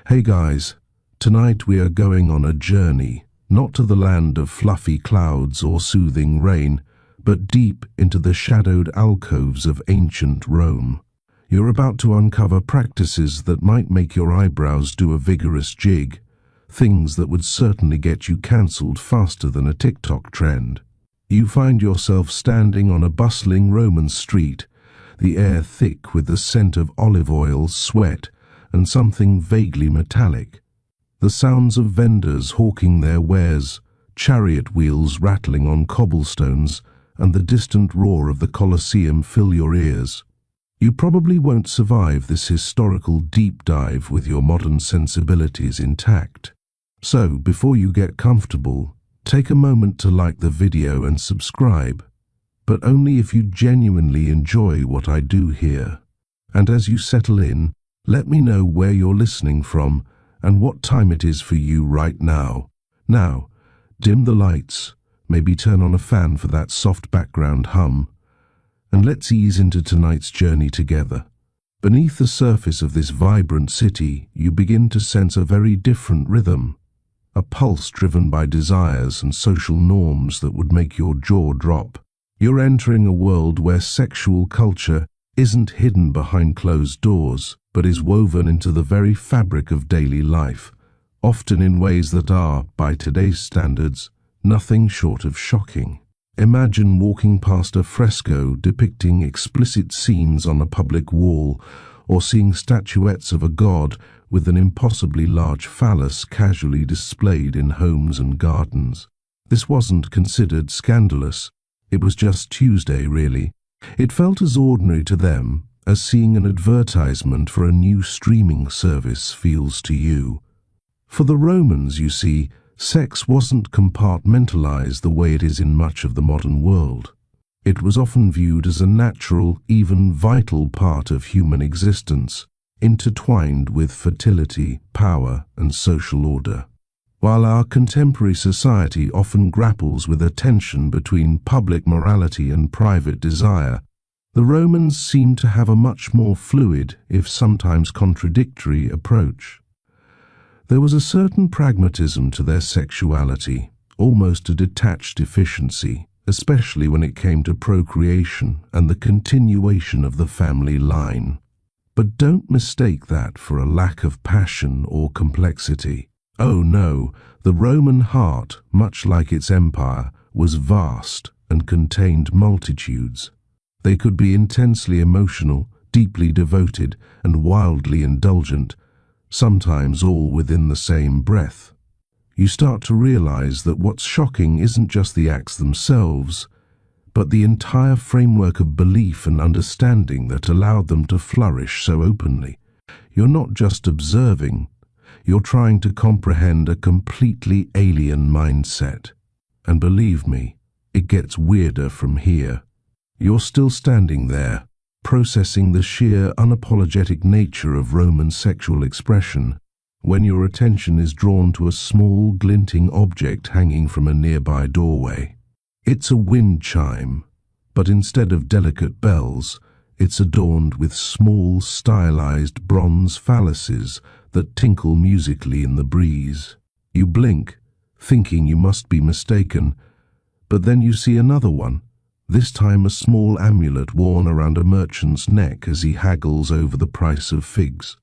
Hey guys, tonight we are going on a journey, not to the land of fluffy clouds or soothing rain, but deep into the shadowed alcoves of ancient Rome. You're about to uncover practices that might make your eyebrows do a vigorous jig, things that would certainly get you cancelled faster than a TikTok trend. You find yourself standing on a bustling Roman street, the air thick with the scent of olive oil, sweat, and something vaguely metallic. The sounds of vendors hawking their wares, chariot wheels rattling on cobblestones, and the distant roar of the Colosseum fill your ears. You probably won't survive this historical deep dive with your modern sensibilities intact. So, before you get comfortable, take a moment to like the video and subscribe, but only if you genuinely enjoy what I do here. And as you settle in, let me know where you're listening from and what time it is for you right now. Now, dim the lights, maybe turn on a fan for that soft background hum, and let's ease into tonight's journey together. Beneath the surface of this vibrant city, you begin to sense a very different rhythm, a pulse driven by desires and social norms that would make your jaw drop. You're entering a world where sexual culture isn't hidden behind closed doors, but is woven into the very fabric of daily life, often in ways that are, by today's standards, nothing short of shocking. Imagine walking past a fresco depicting explicit scenes on a public wall, or seeing statuettes of a god with an impossibly large phallus casually displayed in homes and gardens. This wasn't considered scandalous. It was just Tuesday, really. It felt as ordinary to them as seeing an advertisement for a new streaming service feels to you. For the Romans, you see, sex wasn't compartmentalized the way it is in much of the modern world. It was often viewed as a natural, even vital part of human existence, intertwined with fertility, power, and social order. While our contemporary society often grapples with a tension between public morality and private desire, the Romans seem to have a much more fluid, if sometimes contradictory, approach. There was a certain pragmatism to their sexuality, almost a detached efficiency, especially when it came to procreation and the continuation of the family line. But don't mistake that for a lack of passion or complexity. Oh no, the Roman heart, much like its empire, was vast and contained multitudes. They could be intensely emotional, deeply devoted, and wildly indulgent, sometimes all within the same breath. You start to realize that what's shocking isn't just the acts themselves, but the entire framework of belief and understanding that allowed them to flourish so openly. You're not just observing, you're trying to comprehend a completely alien mindset. And believe me, it gets weirder from here. You're still standing there, processing the sheer, unapologetic nature of Roman sexual expression, when your attention is drawn to a small, glinting object hanging from a nearby doorway. It's a wind chime, but instead of delicate bells, it's adorned with small, stylized bronze phalluses that tinkle musically in the breeze. You blink, thinking you must be mistaken, but then you see another one, this time a small amulet worn around a merchant's neck as he haggles over the price of figs.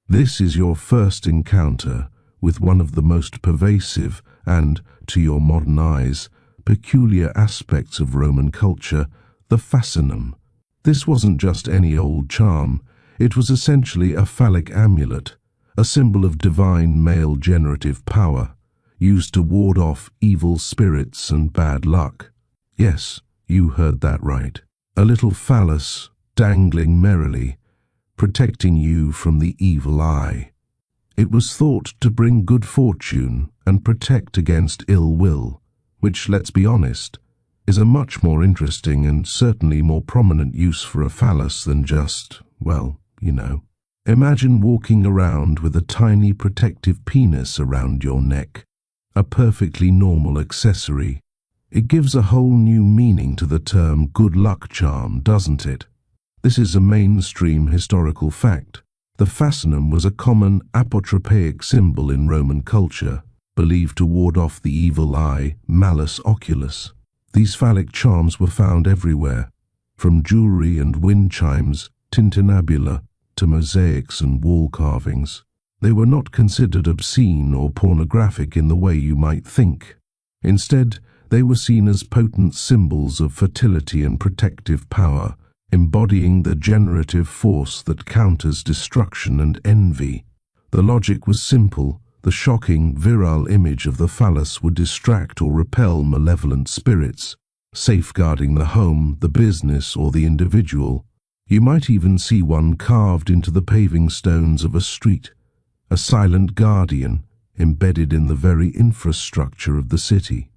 This is your first encounter with one of the most pervasive and, to your modern eyes, peculiar aspects of Roman culture, the fascinum. This wasn't just any old charm, it was essentially a phallic amulet, a symbol of divine male generative power, used to ward off evil spirits and bad luck. Yes, you heard that right. A little phallus dangling merrily, protecting you from the evil eye. It was thought to bring good fortune and protect against ill will, which, let's be honest, is a much more interesting and certainly more prominent use for a phallus than just, well, you know. Imagine walking around with a tiny protective penis around your neck, a perfectly normal accessory. It gives a whole new meaning to the term good luck charm, doesn't it? This is a mainstream historical fact. The fascinum was a common apotropaic symbol in Roman culture, believed to ward off the evil eye, malus oculus. These phallic charms were found everywhere, from jewelry and wind chimes, tintinnabula, to mosaics and wall carvings. They were not considered obscene or pornographic in the way you might think. Instead, they were seen as potent symbols of fertility and protective power, embodying the generative force that counters destruction and envy. The logic was simple. The shocking, virile image of the phallus would distract or repel malevolent spirits, safeguarding the home, the business, or the individual. You might even see one carved into the paving stones of a street, a silent guardian embedded in the very infrastructure of the city.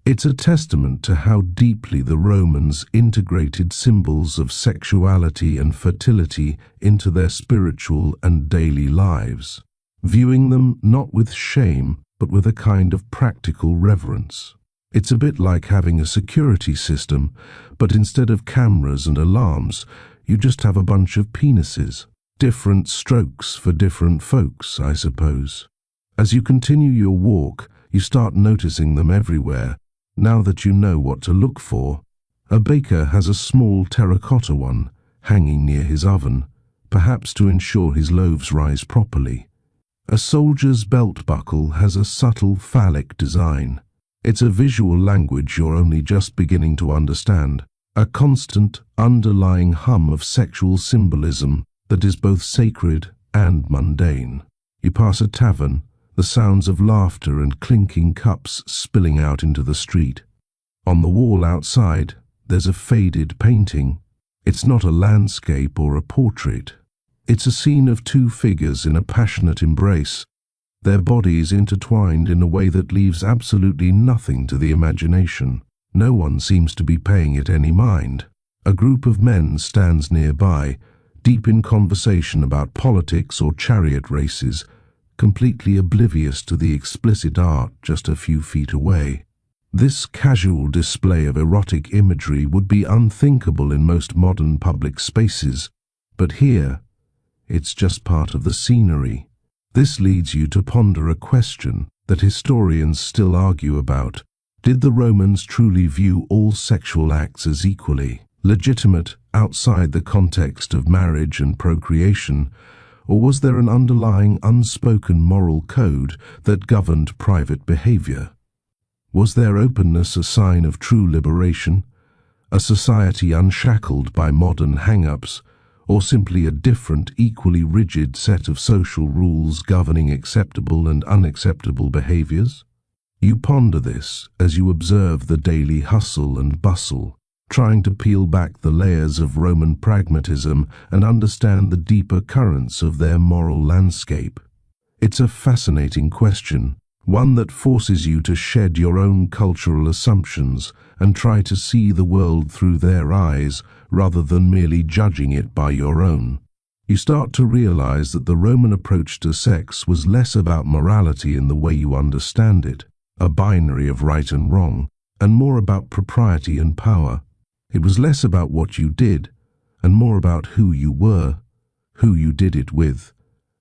It's a testament to how deeply the Romans integrated symbols of sexuality and fertility into their spiritual and daily lives, viewing them not with shame, but with a kind of practical reverence. It's a bit like having a security system, but instead of cameras and alarms, you just have a bunch of penises. Different strokes for different folks, I suppose. As you continue your walk, you start noticing them everywhere. Now that you know what to look for, a baker has a small terracotta one hanging near his oven, perhaps to ensure his loaves rise properly. A soldier's belt buckle has a subtle phallic design. It's a visual language you're only just beginning to understand, a constant, underlying hum of sexual symbolism that is both sacred and mundane. You pass a tavern, the sounds of laughter and clinking cups spilling out into the street. On the wall outside, there's a faded painting. It's not a landscape or a portrait. It's a scene of two figures in a passionate embrace, their bodies intertwined in a way that leaves absolutely nothing to the imagination. No one seems to be paying it any mind. A group of men stands nearby, deep in conversation about politics or chariot races, completely oblivious to the explicit art just a few feet away. This casual display of erotic imagery would be unthinkable in most modern public spaces, but here, it's just part of the scenery. This leads you to ponder a question that historians still argue about. Did the Romans truly view all sexual acts as equally legitimate outside the context of marriage and procreation, or was there an underlying unspoken moral code that governed private behavior? Was their openness a sign of true liberation, a society unshackled by modern hang-ups, or simply a different, equally rigid set of social rules governing acceptable and unacceptable behaviors? You ponder this as you observe the daily hustle and bustle, trying to peel back the layers of Roman pragmatism and understand the deeper currents of their moral landscape. It's a fascinating question, one that forces you to shed your own cultural assumptions and try to see the world through their eyes rather than merely judging it by your own. You start to realize that the Roman approach to sex was less about morality in the way you understand it, a binary of right and wrong, and more about propriety and power. It was less about what you did, and more about who you were, who you did it with,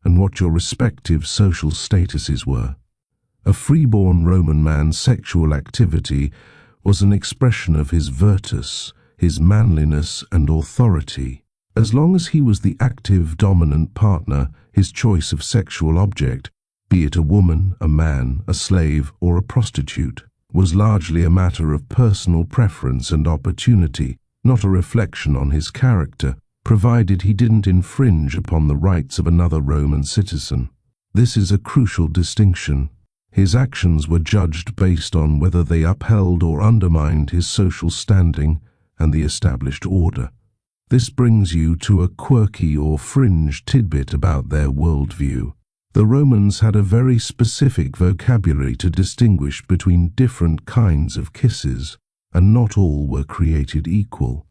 and what your respective social statuses were. A freeborn Roman man's sexual activity was an expression of his virtus, his manliness and authority. As long as he was the active, dominant partner, his choice of sexual object, be it a woman, a man, a slave, or a prostitute, was largely a matter of personal preference and opportunity, not a reflection on his character, provided he didn't infringe upon the rights of another Roman citizen. This is a crucial distinction. His actions were judged based on whether they upheld or undermined his social standing and the established order. This brings you to a quirky or fringe tidbit about their worldview. The Romans had a very specific vocabulary to distinguish between different kinds of kisses, and not all were created equal.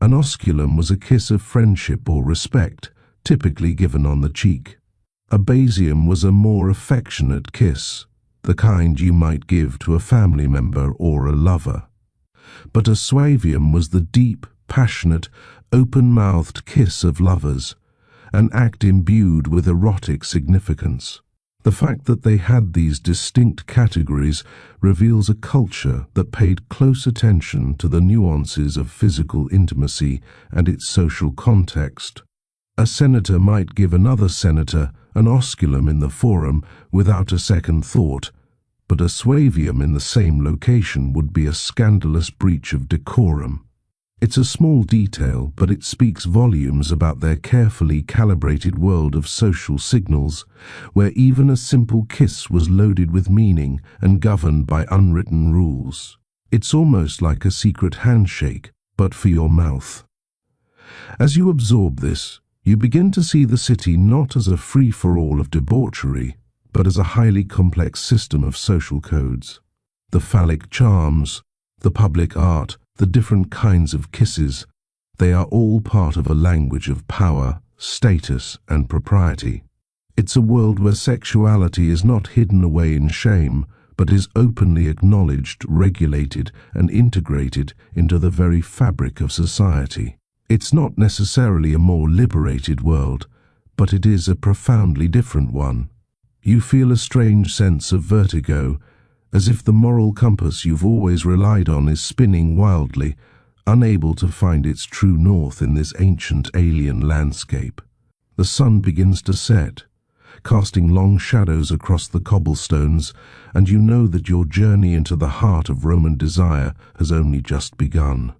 An osculum was a kiss of friendship or respect, typically given on the cheek. A basium was a more affectionate kiss, the kind you might give to a family member or a lover. But a suavium was the deep, passionate, open-mouthed kiss of lovers, an act imbued with erotic significance. The fact that they had these distinct categories reveals a culture that paid close attention to the nuances of physical intimacy and its social context. A senator might give another senator an osculum in the forum without a second thought, but a suavium in the same location would be a scandalous breach of decorum. It's a small detail, but it speaks volumes about their carefully calibrated world of social signals, where even a simple kiss was loaded with meaning and governed by unwritten rules. It's almost like a secret handshake, but for your mouth. As you absorb this, you begin to see the city not as a free-for-all of debauchery, but as a highly complex system of social codes. The phallic charms, the public art, the different kinds of kisses, they are all part of a language of power, status, and propriety. It's a world where sexuality is not hidden away in shame, but is openly acknowledged, regulated, and integrated into the very fabric of society. It's not necessarily a more liberated world, but it is a profoundly different one. You feel a strange sense of vertigo, as if the moral compass you've always relied on is spinning wildly, unable to find its true north in this ancient alien landscape. The sun begins to set, casting long shadows across the cobblestones, and you know that your journey into the heart of Roman desire has only just begun.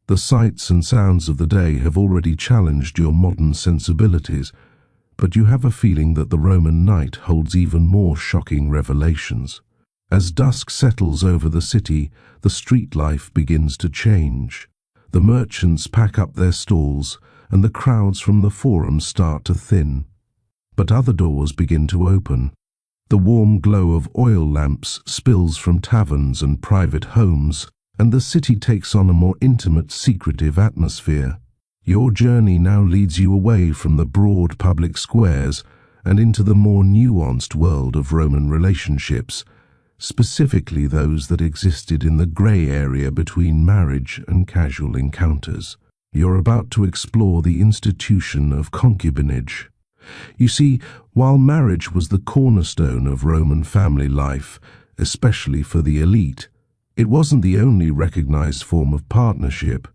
The sights and sounds of the day have already challenged your modern sensibilities, but you have a feeling that the Roman night holds even more shocking revelations. As dusk settles over the city, the street life begins to change. The merchants pack up their stalls, and the crowds from the forum start to thin. But other doors begin to open. The warm glow of oil lamps spills from taverns and private homes, and the city takes on a more intimate, secretive atmosphere. Your journey now leads you away from the broad public squares and into the more nuanced world of Roman relationships, specifically those that existed in the grey area between marriage and casual encounters. You're about to explore the institution of concubinage. You see, while marriage was the cornerstone of Roman family life, especially for the elite, it wasn't the only recognized form of partnership.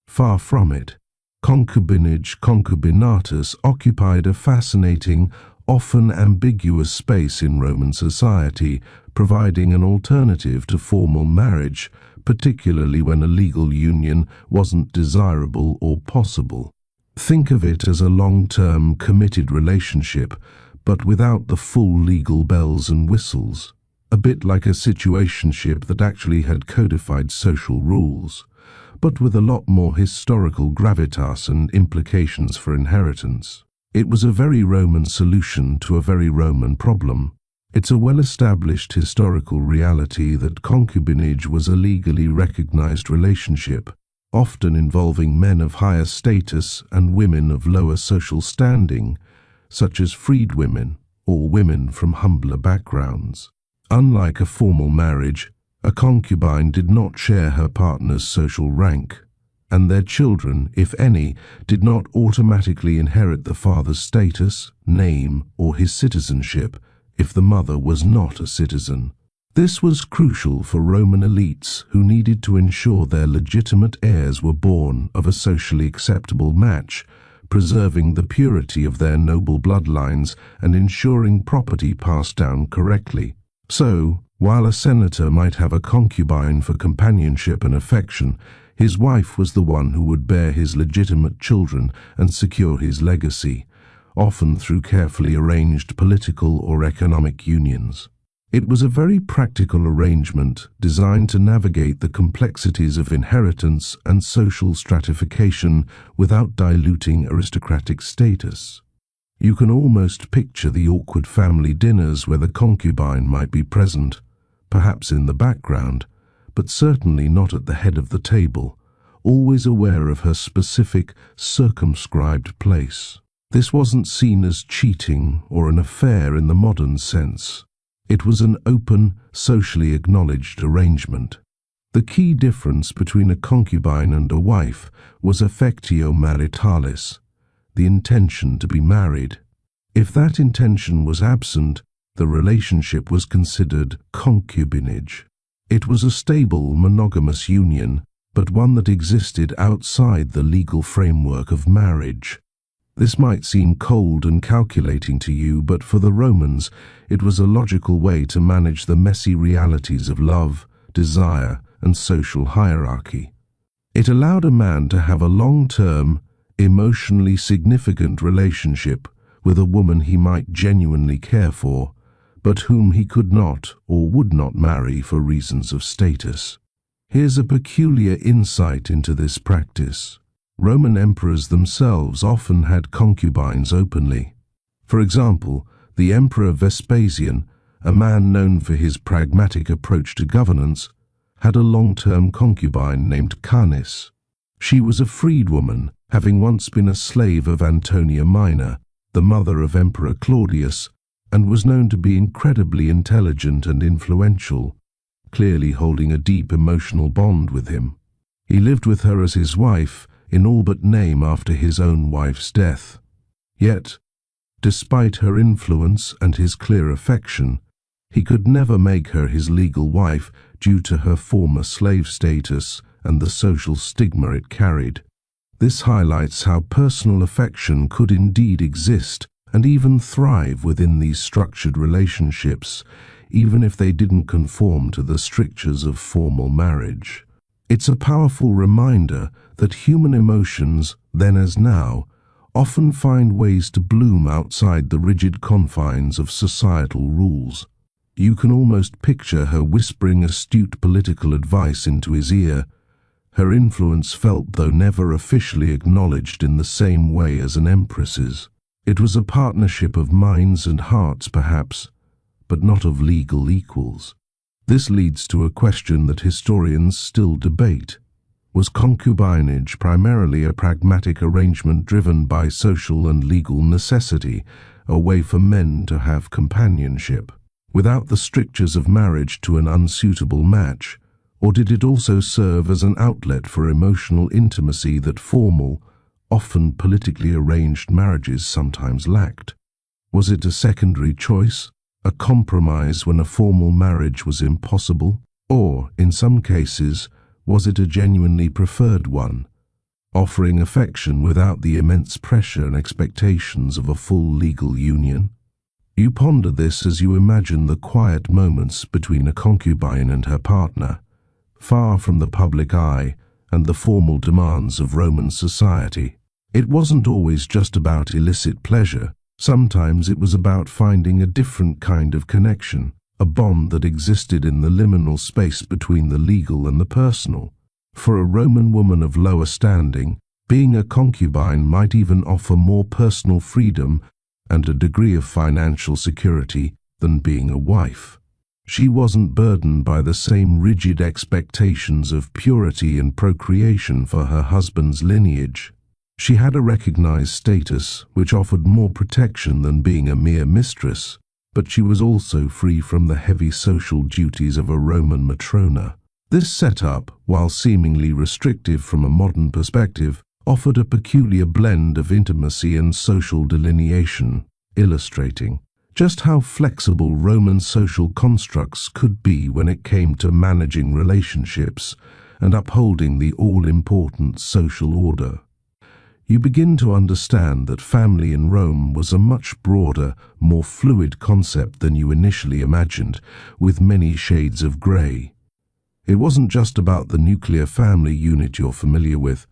Far from it. Concubinage, concubinatus, occupied a fascinating, often ambiguous space in Roman society, providing an alternative to formal marriage, particularly when a legal union wasn't desirable or possible. Think of it as a long-term, committed relationship, but without the full legal bells and whistles. A bit like a situationship that actually had codified social rules, but with a lot more historical gravitas and implications for inheritance. It was a very Roman solution to a very Roman problem. It's a well-established historical reality that concubinage was a legally recognized relationship, often involving men of higher status and women of lower social standing, such as freedwomen or women from humbler backgrounds. Unlike a formal marriage, a concubine did not share her partner's social rank, and their children, if any, did not automatically inherit the father's status, name, or his citizenship if the mother was not a citizen. This was crucial for Roman elites who needed to ensure their legitimate heirs were born of a socially acceptable match, preserving the purity of their noble bloodlines and ensuring property passed down correctly. So, while a senator might have a concubine for companionship and affection, his wife was the one who would bear his legitimate children and secure his legacy, often through carefully arranged political or economic unions. It was a very practical arrangement designed to navigate the complexities of inheritance and social stratification without diluting aristocratic status. You can almost picture the awkward family dinners where the concubine might be present, perhaps in the background, but certainly not at the head of the table, always aware of her specific, circumscribed place. This wasn't seen as cheating or an affair in the modern sense. It was an open, socially acknowledged arrangement. The key difference between a concubine and a wife was affectio maritalis. the intention to be married. If that intention was absent, the relationship was considered concubinage. It was a stable, monogamous union, but one that existed outside the legal framework of marriage. This might seem cold and calculating to you, but for the Romans, it was a logical way to manage the messy realities of love, desire, and social hierarchy. It allowed a man to have a long-term, emotionally significant relationship with a woman he might genuinely care for, but whom he could not or would not marry for reasons of status. Here's a peculiar insight into this practice. Roman emperors themselves often had concubines openly. For example, the Emperor Vespasian, a man known for his pragmatic approach to governance, had a long-term concubine named Canis. She was a freedwoman, having once been a slave of Antonia Minor, the mother of Emperor Claudius, and was known to be incredibly intelligent and influential, clearly holding a deep emotional bond with him. He lived with her as his wife, in all but name after his own wife's death. Yet, despite her influence and his clear affection, he could never make her his legal wife due to her former slave status and the social stigma it carried. This highlights how personal affection could indeed exist and even thrive within these structured relationships, even if they didn't conform to the strictures of formal marriage. It's a powerful reminder that human emotions, then as now, often find ways to bloom outside the rigid confines of societal rules. You can almost picture her whispering astute political advice into his ear, her influence felt though never officially acknowledged in the same way as an empress's. It was a partnership of minds and hearts perhaps, but not of legal equals. This leads to a question that historians still debate. Was concubinage primarily a pragmatic arrangement driven by social and legal necessity, a way for men to have companionship, without the strictures of marriage to an unsuitable match, or did it also serve as an outlet for emotional intimacy that formal, often politically arranged marriages sometimes lacked? Was it a secondary choice, a compromise when a formal marriage was impossible, or, in some cases, was it a genuinely preferred one, offering affection without the immense pressure and expectations of a full legal union? You ponder this as you imagine the quiet moments between a concubine and her partner, far from the public eye and the formal demands of Roman society. It wasn't always just about illicit pleasure. Sometimes it was about finding a different kind of connection, a bond that existed in the liminal space between the legal and the personal. For a Roman woman of lower standing, being a concubine might even offer more personal freedom and a degree of financial security than being a wife. She wasn't burdened by the same rigid expectations of purity and procreation for her husband's lineage. She had a recognized status which offered more protection than being a mere mistress, but she was also free from the heavy social duties of a Roman matrona. This setup, while seemingly restrictive from a modern perspective, offered a peculiar blend of intimacy and social delineation, illustrating just how flexible Roman social constructs could be when it came to managing relationships and upholding the all-important social order. You begin to understand that family in Rome was a much broader, more fluid concept than you initially imagined, with many shades of grey. It wasn't just about the nuclear family unit you're familiar with.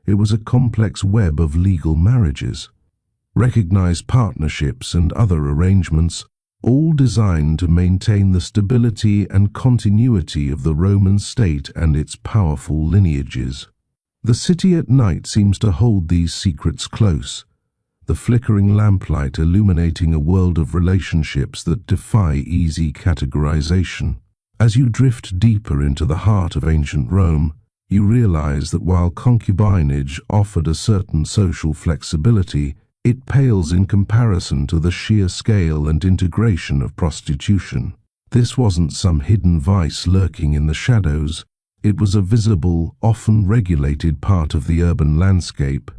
It was a complex web of legal marriages, recognized partnerships and other arrangements, all designed to maintain the stability and continuity of the Roman state and its powerful lineages. The city at night seems to hold these secrets close, the flickering lamplight illuminating a world of relationships that defy easy categorization. As you drift deeper into the heart of ancient Rome, you realize that while concubinage offered a certain social flexibility, it pales in comparison to the sheer scale and integration of prostitution. This wasn't some hidden vice lurking in the shadows. It was a visible, often regulated part of the urban landscape.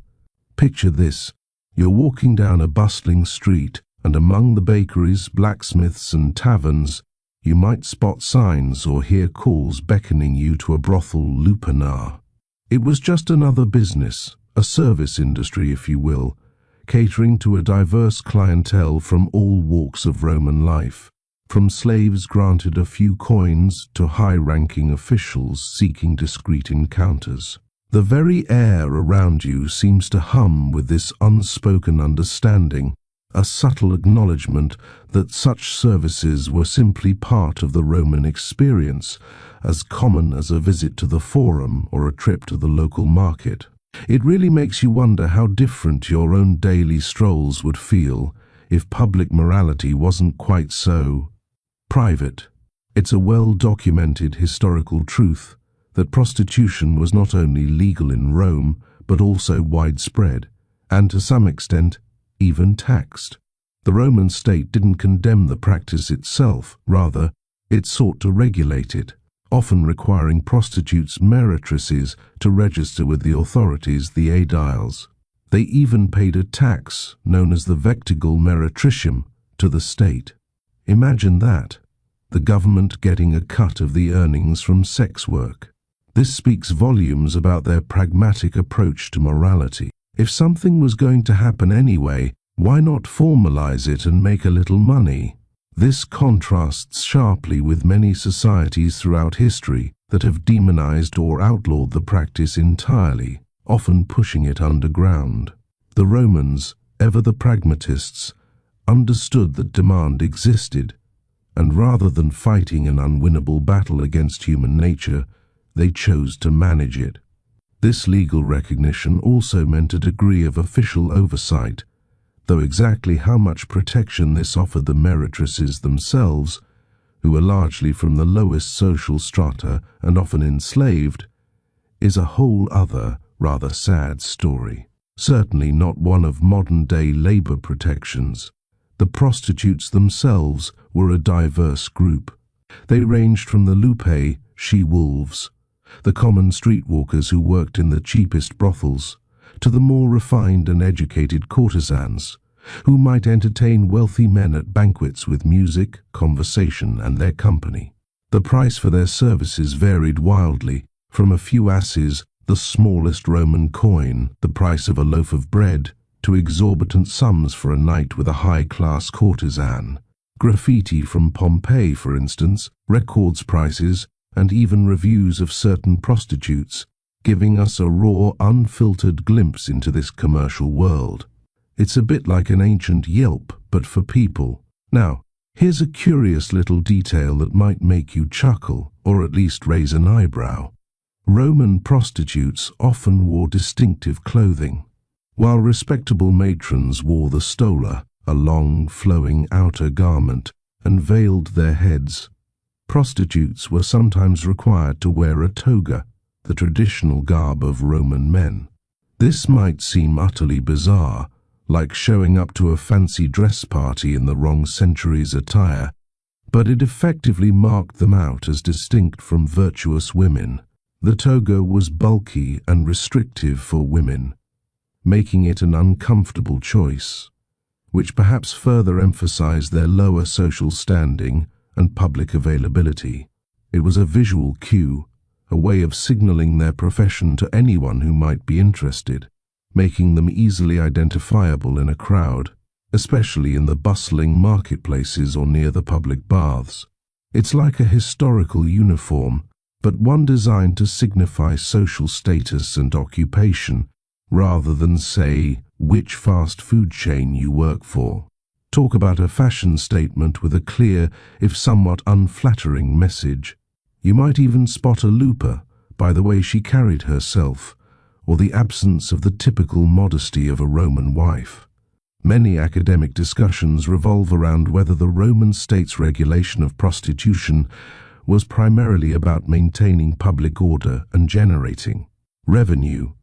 Picture this. You're walking down a bustling street, and among the bakeries, blacksmiths, and taverns, you might spot signs or hear calls beckoning you to a brothel lupanar. It was just another business, a service industry if you will, catering to a diverse clientele from all walks of Roman life, from slaves granted a few coins to high-ranking officials seeking discreet encounters. The very air around you seems to hum with this unspoken understanding, a subtle acknowledgement that such services were simply part of the Roman experience, as common as a visit to the forum or a trip to the local market. It really makes you wonder how different your own daily strolls would feel if public morality wasn't quite so private. It's a well-documented historical truth that prostitution was not only legal in Rome, but also widespread, and to some extent, even taxed. The Roman state didn't condemn the practice itself, rather, it sought to regulate it, often requiring prostitutes' meretresses to register with the authorities, the aediles. They even paid a tax, known as the vectigul meretricium, to the state. Imagine that, the government getting a cut of the earnings from sex work. This speaks volumes about their pragmatic approach to morality. If something was going to happen anyway, why not formalize it and make a little money? This contrasts sharply with many societies throughout history that have demonized or outlawed the practice entirely, often pushing it underground. The Romans, ever the pragmatists, understood that demand existed, and rather than fighting an unwinnable battle against human nature, they chose to manage it. This legal recognition also meant a degree of official oversight, though exactly how much protection this offered the meretresses themselves, who were largely from the lowest social strata and often enslaved, is a whole other, rather sad story. Certainly not one of modern-day labor protections. The prostitutes themselves were a diverse group. They ranged from the lupae, she-wolves, the common streetwalkers who worked in the cheapest brothels, to the more refined and educated courtesans, who might entertain wealthy men at banquets with music, conversation, and their company. The price for their services varied wildly, from a few asses, the smallest Roman coin, the price of a loaf of bread, to exorbitant sums for a night with a high-class courtesan. Graffiti from Pompeii, for instance, records prices, and even reviews of certain prostitutes, giving us a raw, unfiltered glimpse into this commercial world. It's a bit like an ancient Yelp, but for people. Now, here's a curious little detail that might make you chuckle, or at least raise an eyebrow. Roman prostitutes often wore distinctive clothing. While respectable matrons wore the stola, a long, flowing outer garment, and veiled their heads, prostitutes were sometimes required to wear a toga, the traditional garb of Roman men. This might seem utterly bizarre, like showing up to a fancy dress party in the wrong century's attire, but it effectively marked them out as distinct from virtuous women. The toga was bulky and restrictive for women, making it an uncomfortable choice, which perhaps further emphasized their lower social standing and public availability. It was a visual cue, a way of signaling their profession to anyone who might be interested, making them easily identifiable in a crowd, especially in the bustling marketplaces or near the public baths. It's like a historical uniform, but one designed to signify social status and occupation, rather than say which fast food chain you work for. Talk about a fashion statement with a clear, if somewhat unflattering message. You might even spot a lupa by the way she carried herself, or the absence of the typical modesty of a Roman wife. Many academic discussions revolve around whether the Roman state's regulation of prostitution was primarily about maintaining public order and generating revenue,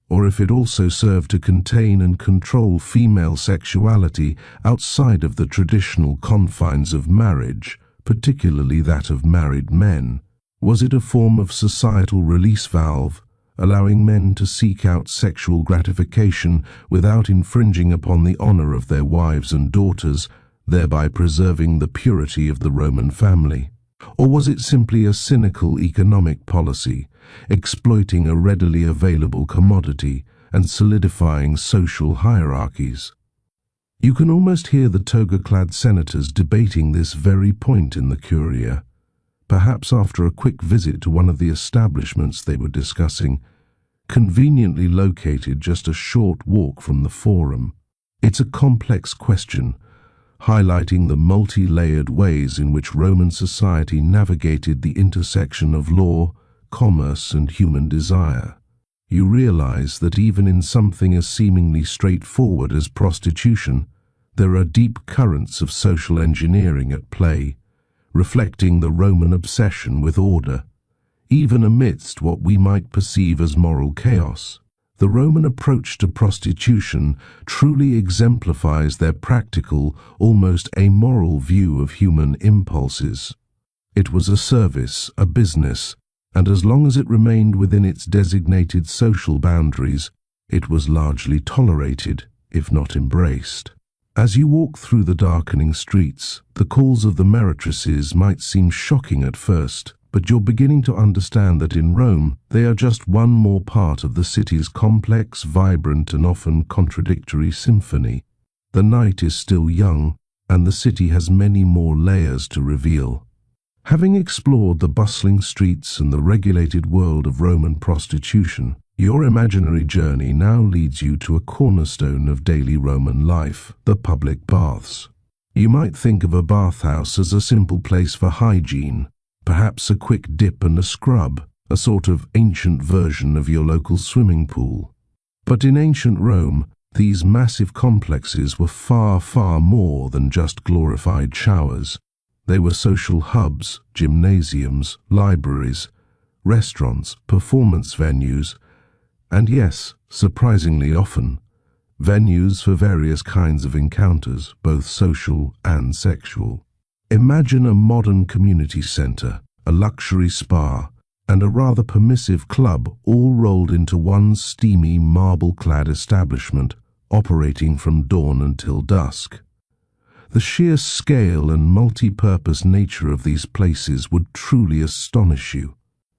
or if it also served to contain and control female sexuality outside of the traditional confines of marriage, particularly that of married men. Was it a form of societal release valve, allowing men to seek out sexual gratification without infringing upon the honor of their wives and daughters, thereby preserving the purity of the Roman family? Or was it simply a cynical economic policy, exploiting a readily available commodity and solidifying social hierarchies? You can almost hear the toga-clad senators debating this very point in the Curia, perhaps after a quick visit to one of the establishments they were discussing, conveniently located just a short walk from the Forum. It's a complex question, highlighting the multi-layered ways in which Roman society navigated the intersection of law, commerce, and human desire. You realize that even in something as seemingly straightforward as prostitution, there are deep currents of social engineering at play, reflecting the Roman obsession with order. Even amidst what we might perceive as moral chaos, the Roman approach to prostitution truly exemplifies their practical, almost amoral view of human impulses. It was a service, a business, and as long as it remained within its designated social boundaries, it was largely tolerated, if not embraced. As you walk through the darkening streets, the calls of the meretresses might seem shocking at first, but you're beginning to understand that in Rome, they are just one more part of the city's complex, vibrant, and often contradictory symphony. The night is still young, and the city has many more layers to reveal. Having explored the bustling streets and the regulated world of Roman prostitution, your imaginary journey now leads you to a cornerstone of daily Roman life, the public baths. You might think of a bathhouse as a simple place for hygiene, perhaps a quick dip and a scrub, a sort of ancient version of your local swimming pool. But in ancient Rome, these massive complexes were far, far more than just glorified showers. They were social hubs, gymnasiums, libraries, restaurants, performance venues, and yes, surprisingly often, venues for various kinds of encounters, both social and sexual. Imagine a modern community center, a luxury spa, and a rather permissive club all rolled into one steamy, marble-clad establishment, operating from dawn until dusk. The sheer scale and multi-purpose nature of these places would truly astonish you.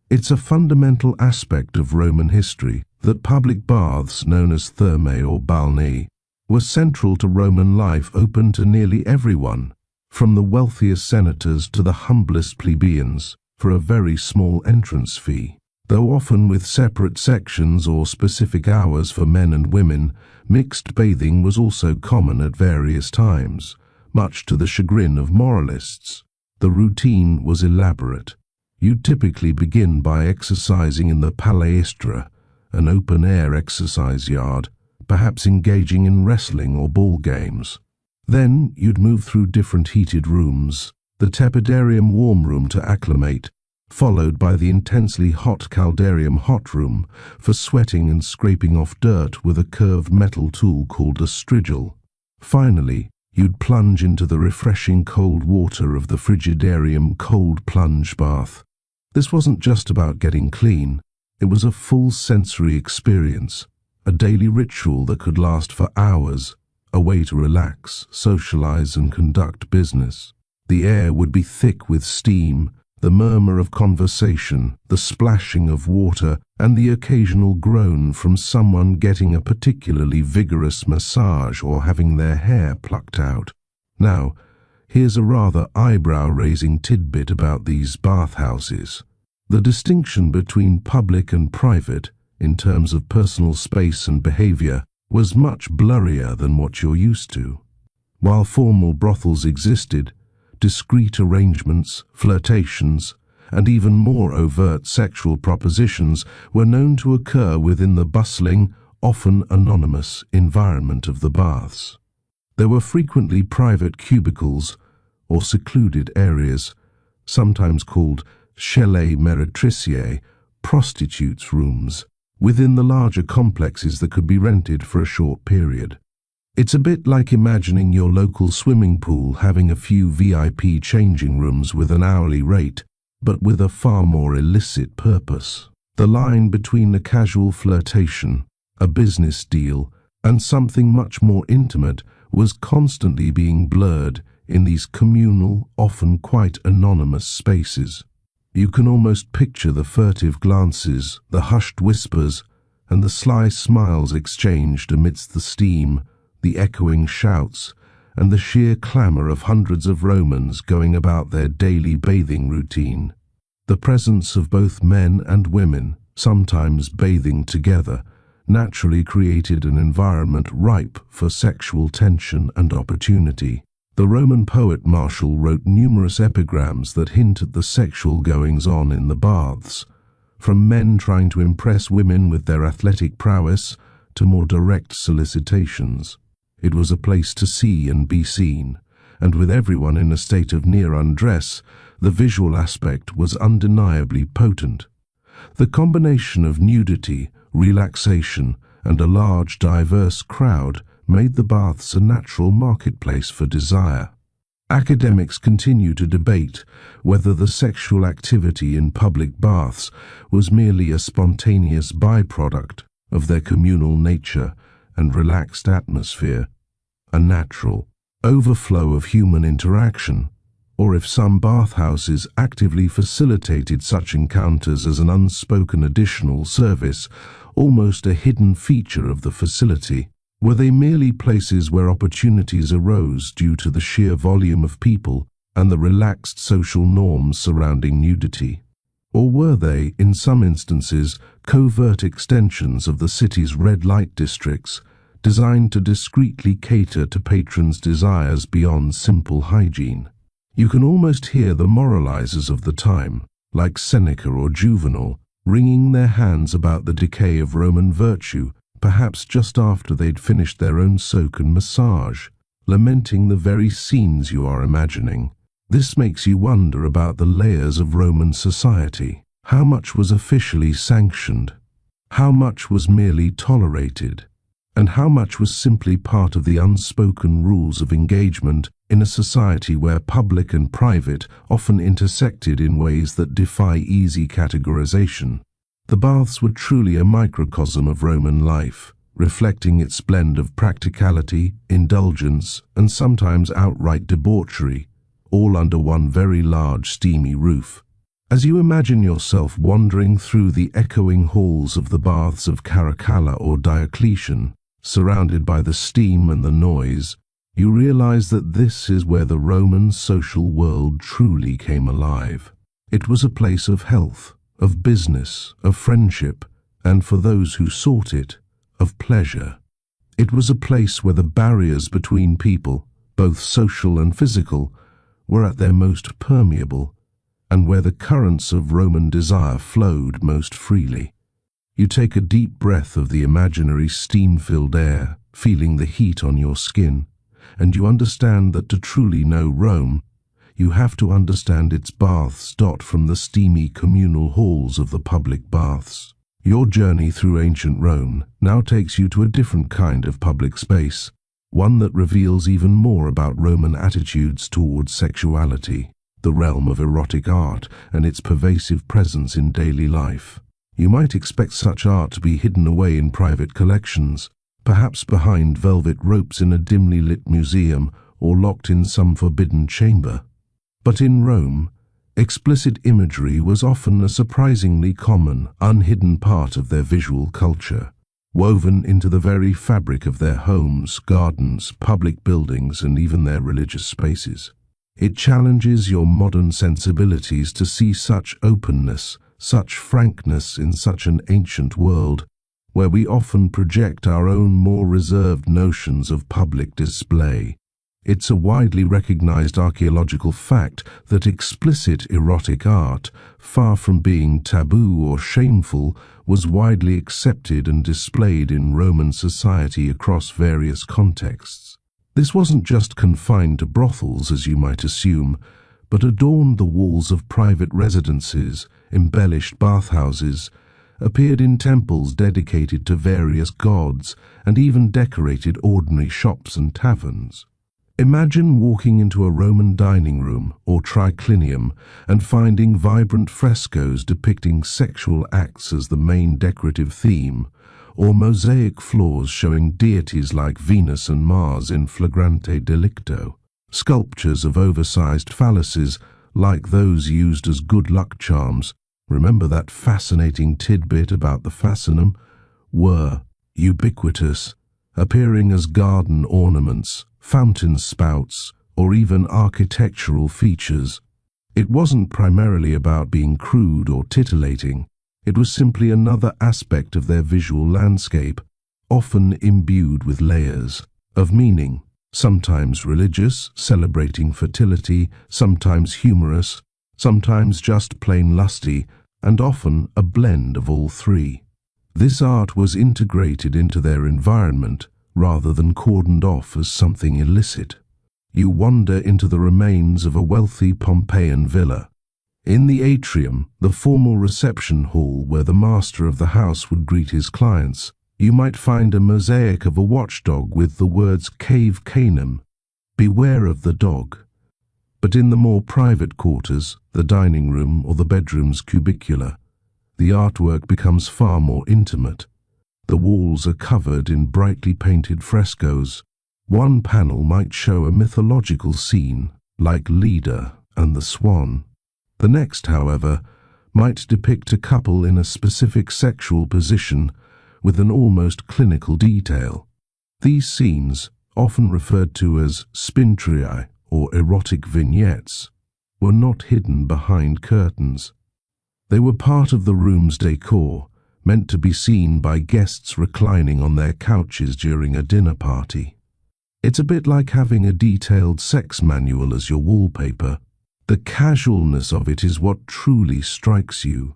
It's a fundamental aspect of Roman history that public baths, known as thermae or balneae, were central to Roman life, open to nearly everyone, from the wealthiest senators to the humblest plebeians, for a very small entrance fee. Though often with separate sections or specific hours for men and women, mixed bathing was also common at various times, much to the chagrin of moralists. The routine was elaborate. You'd typically begin by exercising in the palaestra, an open-air exercise yard, perhaps engaging in wrestling or ball games. Then you'd move through different heated rooms, the tepidarium warm room to acclimate, followed by the intensely hot caldarium hot room for sweating and scraping off dirt with a curved metal tool called a strigil. Finally, you'd plunge into the refreshing cold water of the frigidarium cold plunge bath. This wasn't just about getting clean, it was a full sensory experience, a daily ritual that could last for hours, a way to relax, socialize, and conduct business. The air would be thick with steam, the murmur of conversation, the splashing of water, and the occasional groan from someone getting a particularly vigorous massage or having their hair plucked out. Now, here's a rather eyebrow-raising tidbit about these bathhouses. The distinction between public and private, in terms of personal space and behavior, was much blurrier than what you're used to. While formal brothels existed, discreet arrangements, flirtations, and even more overt sexual propositions were known to occur within the bustling, often anonymous environment of the baths. There were frequently private cubicles or secluded areas, sometimes called celle meretriciae, prostitutes' rooms, within the larger complexes that could be rented for a short period. It's a bit like imagining your local swimming pool having a few VIP changing rooms with an hourly rate, but with a far more illicit purpose. The line between a casual flirtation, a business deal, and something much more intimate was constantly being blurred in these communal, often quite anonymous spaces. You can almost picture the furtive glances, the hushed whispers, and the sly smiles exchanged amidst the steam, the echoing shouts, and the sheer clamour of hundreds of Romans going about their daily bathing routine. The presence of both men and women, sometimes bathing together, naturally created an environment ripe for sexual tension and opportunity. The Roman poet Martial wrote numerous epigrams that hint at the sexual goings-on in the baths, from men trying to impress women with their athletic prowess to more direct solicitations. It was a place to see and be seen, and with everyone in a state of near undress, the visual aspect was undeniably potent. The combination of nudity, relaxation, and a large, diverse crowd made the baths a natural marketplace for desire. Academics continue to debate whether the sexual activity in public baths was merely a spontaneous byproduct of their communal nature and relaxed atmosphere, a natural overflow of human interaction, or if some bathhouses actively facilitated such encounters as an unspoken additional service, almost a hidden feature of the facility. Were they merely places where opportunities arose due to the sheer volume of people and the relaxed social norms surrounding nudity? Or were they, in some instances, covert extensions of the city's red light districts, designed to discreetly cater to patrons' desires beyond simple hygiene? You can almost hear the moralizers of the time, like Seneca or Juvenal, wringing their hands about the decay of Roman virtue, perhaps just after they'd finished their own soak and massage, lamenting the very scenes you are imagining. This makes you wonder about the layers of Roman society. How much was officially sanctioned? How much was merely tolerated? And how much was simply part of the unspoken rules of engagement in a society where public and private often intersected in ways that defy easy categorization? The baths were truly a microcosm of Roman life, reflecting its blend of practicality, indulgence, and sometimes outright debauchery, all under one very large steamy roof. As you imagine yourself wandering through the echoing halls of the baths of Caracalla or Diocletian, surrounded by the steam and the noise, you realize that this is where the Roman social world truly came alive. It was a place of health, of business, of friendship, and for those who sought it, of pleasure. It was a place where the barriers between people, both social and physical, were at their most permeable, and where the currents of Roman desire flowed most freely. You take a deep breath of the imaginary steam-filled air, feeling the heat on your skin, and you understand that to truly know Rome, you have to understand its baths from the steamy communal halls of the public baths. Your journey through ancient Rome now takes you to a different kind of public space, one that reveals even more about Roman attitudes towards sexuality, the realm of erotic art and its pervasive presence in daily life. You might expect such art to be hidden away in private collections, perhaps behind velvet ropes in a dimly lit museum or locked in some forbidden chamber. But in Rome, explicit imagery was often a surprisingly common, unhidden part of their visual culture, woven into the very fabric of their homes, gardens, public buildings, and even their religious spaces. It challenges your modern sensibilities to see such openness, such frankness in such an ancient world, where we often project our own more reserved notions of public display. It's a widely recognized archaeological fact that explicit erotic art, far from being taboo or shameful, was widely accepted and displayed in Roman society across various contexts. This wasn't just confined to brothels, as you might assume, but adorned the walls of private residences, embellished bathhouses, appeared in temples dedicated to various gods, and even decorated ordinary shops and taverns. Imagine walking into a Roman dining room or triclinium and finding vibrant frescoes depicting sexual acts as the main decorative theme, or mosaic floors showing deities like Venus and Mars in flagrante delicto. Sculptures of oversized phalluses, like those used as good luck charms, remember that fascinating tidbit about the fascinum, were ubiquitous, appearing as garden ornaments, fountain spouts, or even architectural features. It wasn't primarily about being crude or titillating. It was simply another aspect of their visual landscape, often imbued with layers of meaning, sometimes religious, celebrating fertility, sometimes humorous, sometimes just plain lusty, and often a blend of all three. This art was integrated into their environment rather than cordoned off as something illicit. You wander into the remains of a wealthy Pompeian villa. In the atrium, the formal reception hall where the master of the house would greet his clients, you might find a mosaic of a watchdog with the words Cave Canem, beware of the dog. But in the more private quarters, the dining room or the bedroom's cubicula, the artwork becomes far more intimate. The walls are covered in brightly painted frescoes. One panel might show a mythological scene, like Leda and the Swan. The next, however, might depict a couple in a specific sexual position with an almost clinical detail. These scenes, often referred to as spintrii or erotic vignettes, were not hidden behind curtains. They were part of the room's decor, meant to be seen by guests reclining on their couches during a dinner party. It's a bit like having a detailed sex manual as your wallpaper. The casualness of it is what truly strikes you.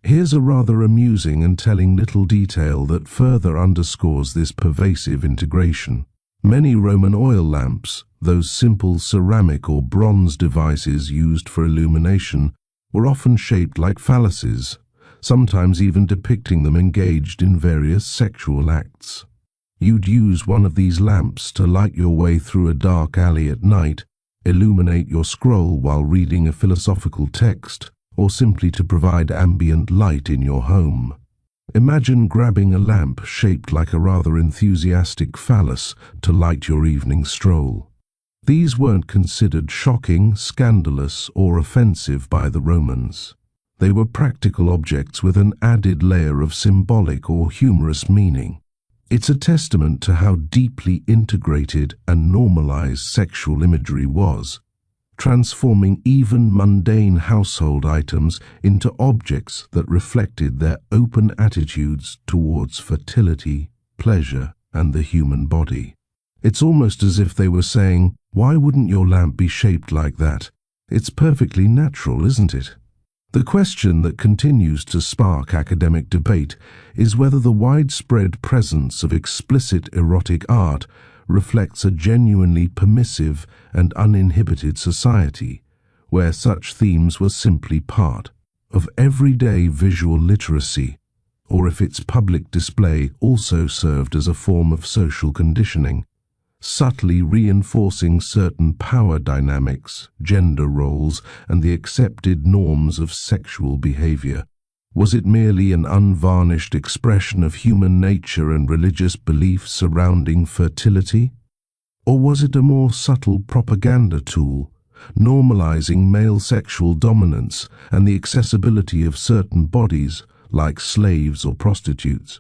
Here's a rather amusing and telling little detail that further underscores this pervasive integration. Many Roman oil lamps, those simple ceramic or bronze devices used for illumination, were often shaped like phalluses, sometimes even depicting them engaged in various sexual acts. You'd use one of these lamps to light your way through a dark alley at night, illuminate your scroll while reading a philosophical text, or simply to provide ambient light in your home. Imagine grabbing a lamp shaped like a rather enthusiastic phallus to light your evening stroll. These weren't considered shocking, scandalous, or offensive by the Romans. They were practical objects with an added layer of symbolic or humorous meaning. It's a testament to how deeply integrated and normalized sexual imagery was, transforming even mundane household items into objects that reflected their open attitudes towards fertility, pleasure, and the human body. It's almost as if they were saying, "Why wouldn't your lamp be shaped like that? It's perfectly natural, isn't it?" The question that continues to spark academic debate is whether the widespread presence of explicit erotic art reflects a genuinely permissive and uninhibited society, where such themes were simply part of everyday visual literacy, or if its public display also served as a form of social conditioning, subtly reinforcing certain power dynamics, gender roles, and the accepted norms of sexual behavior. Was it merely an unvarnished expression of human nature and religious belief surrounding fertility? Or was it a more subtle propaganda tool, normalizing male sexual dominance and the accessibility of certain bodies, like slaves or prostitutes?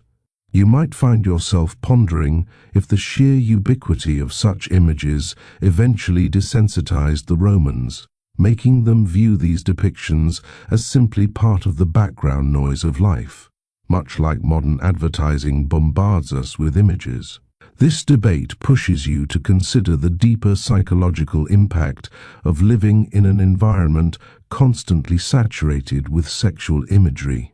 You might find yourself pondering if the sheer ubiquity of such images eventually desensitized the Romans, making them view these depictions as simply part of the background noise of life, much like modern advertising bombards us with images. This debate pushes you to consider the deeper psychological impact of living in an environment constantly saturated with sexual imagery.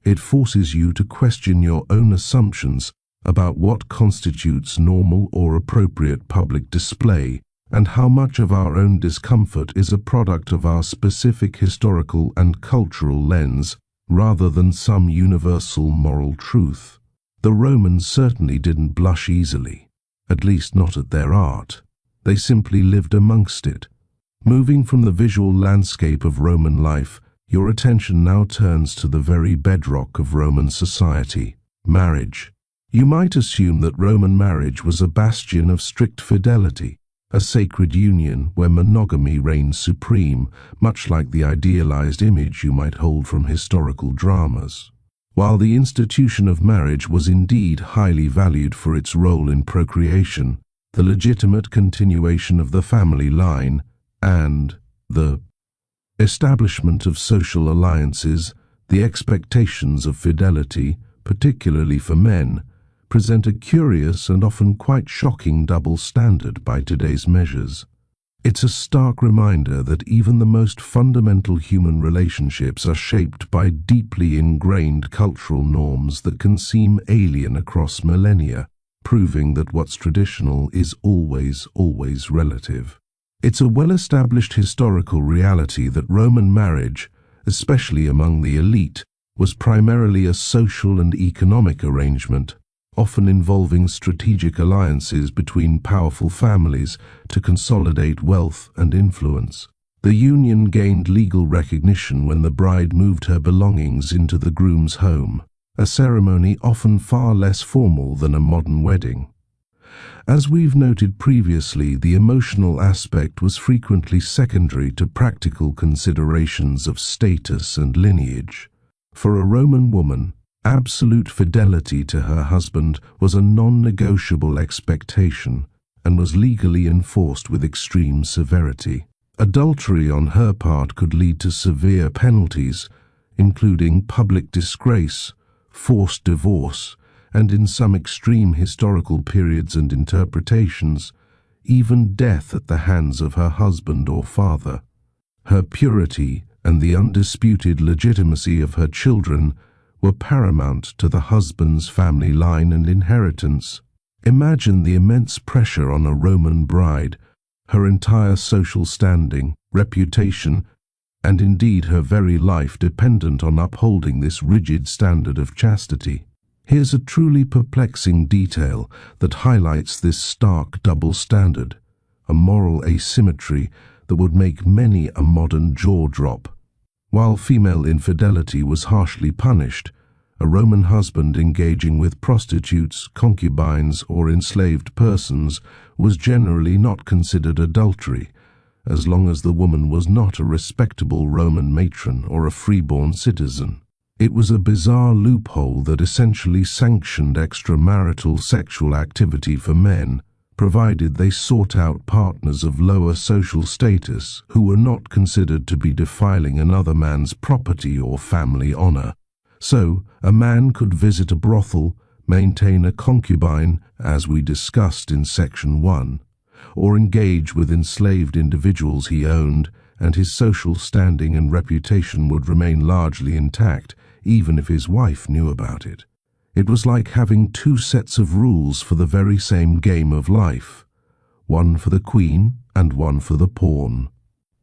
It forces you to question your own assumptions about what constitutes normal or appropriate public display, and how much of our own discomfort is a product of our specific historical and cultural lens, rather than some universal moral truth. The Romans certainly didn't blush easily, at least not at their art. They simply lived amongst it. Moving from the visual landscape of Roman life, your attention now turns to the very bedrock of Roman society, marriage. You might assume that Roman marriage was a bastion of strict fidelity, a sacred union where monogamy reigned supreme, much like the idealized image you might hold from historical dramas. While the institution of marriage was indeed highly valued for its role in procreation, the legitimate continuation of the family line, and the establishment of social alliances, the expectations of fidelity, particularly for men, present a curious and often quite shocking double standard by today's measures. It's a stark reminder that even the most fundamental human relationships are shaped by deeply ingrained cultural norms that can seem alien across millennia, proving that what's traditional is always relative. It's a well-established historical reality that Roman marriage, especially among the elite, was primarily a social and economic arrangement, often involving strategic alliances between powerful families to consolidate wealth and influence. The union gained legal recognition when the bride moved her belongings into the groom's home, a ceremony often far less formal than a modern wedding. As we've noted previously, the emotional aspect was frequently secondary to practical considerations of status and lineage. For a Roman woman, absolute fidelity to her husband was a non-negotiable expectation and was legally enforced with extreme severity. Adultery on her part could lead to severe penalties, including public disgrace, forced divorce, and in some extreme historical periods and interpretations, even death at the hands of her husband or father. Her purity and the undisputed legitimacy of her children were paramount to the husband's family line and inheritance. Imagine the immense pressure on a Roman bride, her entire social standing, reputation, and indeed her very life dependent on upholding this rigid standard of chastity. Here's a truly perplexing detail that highlights this stark double standard, a moral asymmetry that would make many a modern jaw drop. While female infidelity was harshly punished, a Roman husband engaging with prostitutes, concubines, or enslaved persons was generally not considered adultery, as long as the woman was not a respectable Roman matron or a freeborn citizen. It was a bizarre loophole that essentially sanctioned extramarital sexual activity for men, provided they sought out partners of lower social status who were not considered to be defiling another man's property or family honor. So, a man could visit a brothel, maintain a concubine, as we discussed in Section 1, or engage with enslaved individuals he owned, and his social standing and reputation would remain largely intact, even if his wife knew about it. It was like having two sets of rules for the very same game of life, one for the queen and one for the pawn.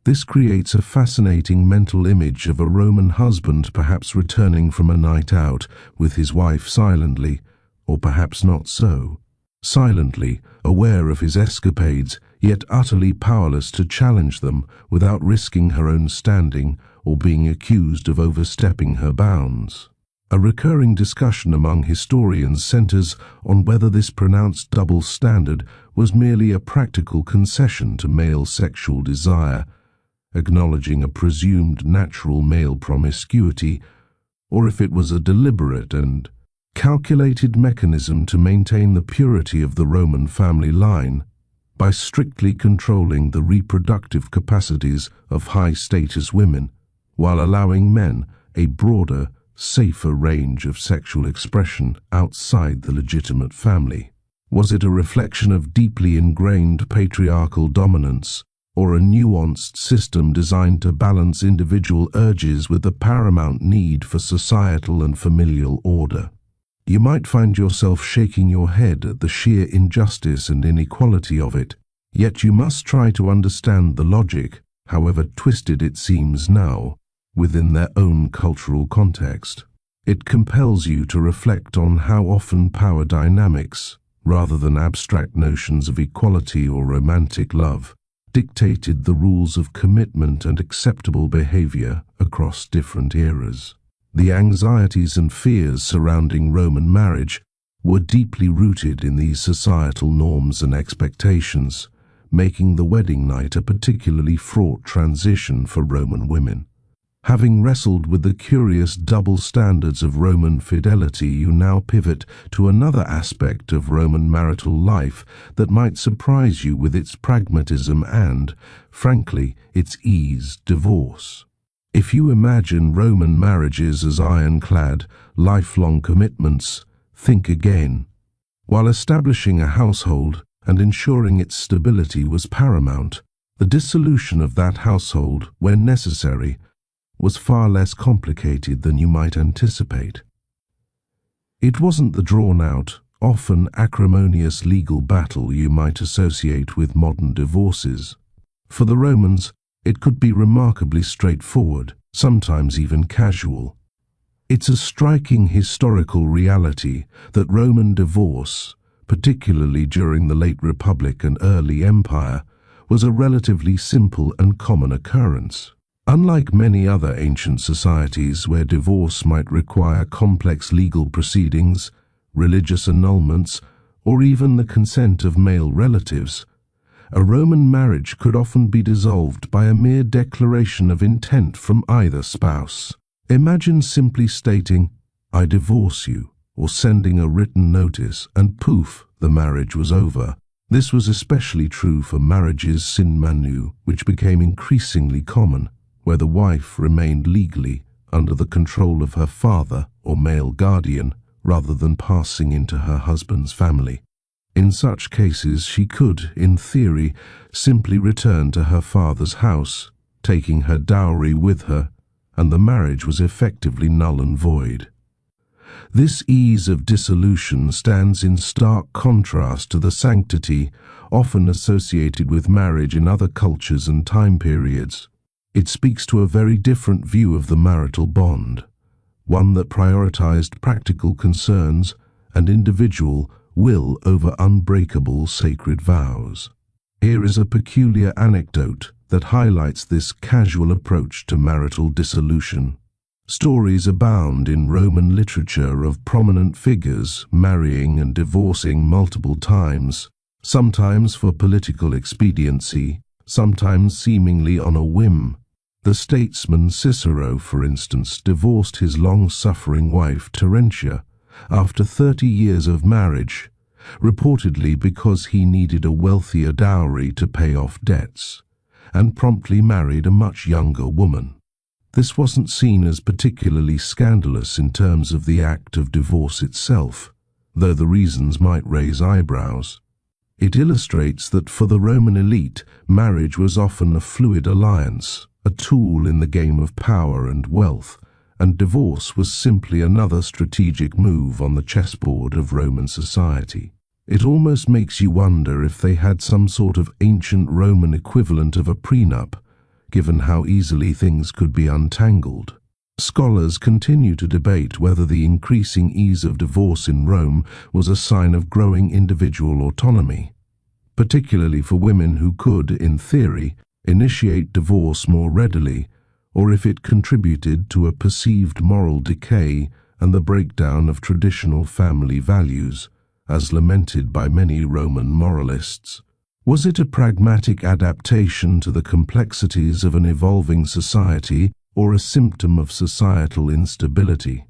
This creates a fascinating mental image of a Roman husband perhaps returning from a night out with his wife silently, or perhaps not so. Silently, aware of his escapades, yet utterly powerless to challenge them without risking her own standing or being accused of overstepping her bounds. A recurring discussion among historians centers on whether this pronounced double standard was merely a practical concession to male sexual desire, acknowledging a presumed natural male promiscuity, or if it was a deliberate and calculated mechanism to maintain the purity of the Roman family line by strictly controlling the reproductive capacities of high-status women, while allowing men a broader, safer range of sexual expression outside the legitimate family. Was it a reflection of deeply ingrained patriarchal dominance, or a nuanced system designed to balance individual urges with the paramount need for societal and familial order? You might find yourself shaking your head at the sheer injustice and inequality of it, yet you must try to understand the logic, however twisted it seems now, within their own cultural context. It compels you to reflect on how often power dynamics, rather than abstract notions of equality or romantic love, dictated the rules of commitment and acceptable behavior across different eras. The anxieties and fears surrounding Roman marriage were deeply rooted in these societal norms and expectations, making the wedding night a particularly fraught transition for Roman women. Having wrestled with the curious double standards of Roman fidelity, you now pivot to another aspect of Roman marital life that might surprise you with its pragmatism and, frankly, its ease: divorce. If you imagine Roman marriages as ironclad, lifelong commitments, think again. While establishing a household and ensuring its stability was paramount, the dissolution of that household, when necessary, was far less complicated than you might anticipate. It wasn't the drawn-out, often acrimonious legal battle you might associate with modern divorces. For the Romans, it could be remarkably straightforward, sometimes even casual. It's a striking historical reality that Roman divorce, particularly during the late Republic and early Empire, was a relatively simple and common occurrence. Unlike many other ancient societies where divorce might require complex legal proceedings, religious annulments, or even the consent of male relatives, a Roman marriage could often be dissolved by a mere declaration of intent from either spouse. Imagine simply stating, "I divorce you," or sending a written notice, and poof, the marriage was over. This was especially true for marriages sin manu, which became increasingly common, where the wife remained legally under the control of her father or male guardian, rather than passing into her husband's family. In such cases, she could, in theory, simply return to her father's house, taking her dowry with her, and the marriage was effectively null and void. This ease of dissolution stands in stark contrast to the sanctity often associated with marriage in other cultures and time periods. It speaks to a very different view of the marital bond, one that prioritized practical concerns and individual will over unbreakable sacred vows. Here is a peculiar anecdote that highlights this casual approach to marital dissolution. Stories abound in Roman literature of prominent figures marrying and divorcing multiple times, sometimes for political expediency, sometimes seemingly on a whim. The statesman Cicero, for instance, divorced his long-suffering wife Terentia after 30 years of marriage, reportedly because he needed a wealthier dowry to pay off debts, and promptly married a much younger woman. This wasn't seen as particularly scandalous in terms of the act of divorce itself, though the reasons might raise eyebrows. It illustrates that for the Roman elite, marriage was often a fluid alliance, a tool in the game of power and wealth, and divorce was simply another strategic move on the chessboard of Roman society. It almost makes you wonder if they had some sort of ancient Roman equivalent of a prenup, given how easily things could be untangled. Scholars continue to debate whether the increasing ease of divorce in Rome was a sign of growing individual autonomy, particularly for women who could, in theory, initiate divorce more readily, or if it contributed to a perceived moral decay and the breakdown of traditional family values, as lamented by many Roman moralists. Was it a pragmatic adaptation to the complexities of an evolving society, or a symptom of societal instability?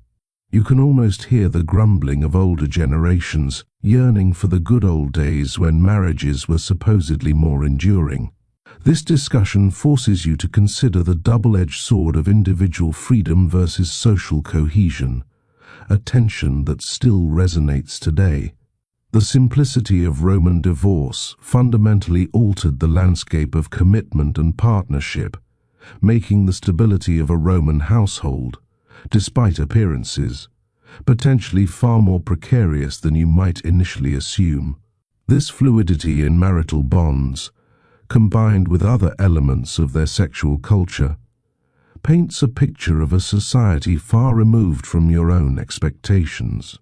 You can almost hear the grumbling of older generations, yearning for the good old days when marriages were supposedly more enduring. This discussion forces you to consider the double-edged sword of individual freedom versus social cohesion, a tension that still resonates today. The simplicity of Roman divorce fundamentally altered the landscape of commitment and partnership, making the stability of a Roman household, despite appearances, potentially far more precarious than you might initially assume. This fluidity in marital bonds, combined with other elements of their sexual culture, paints a picture of a society far removed from your own expectations.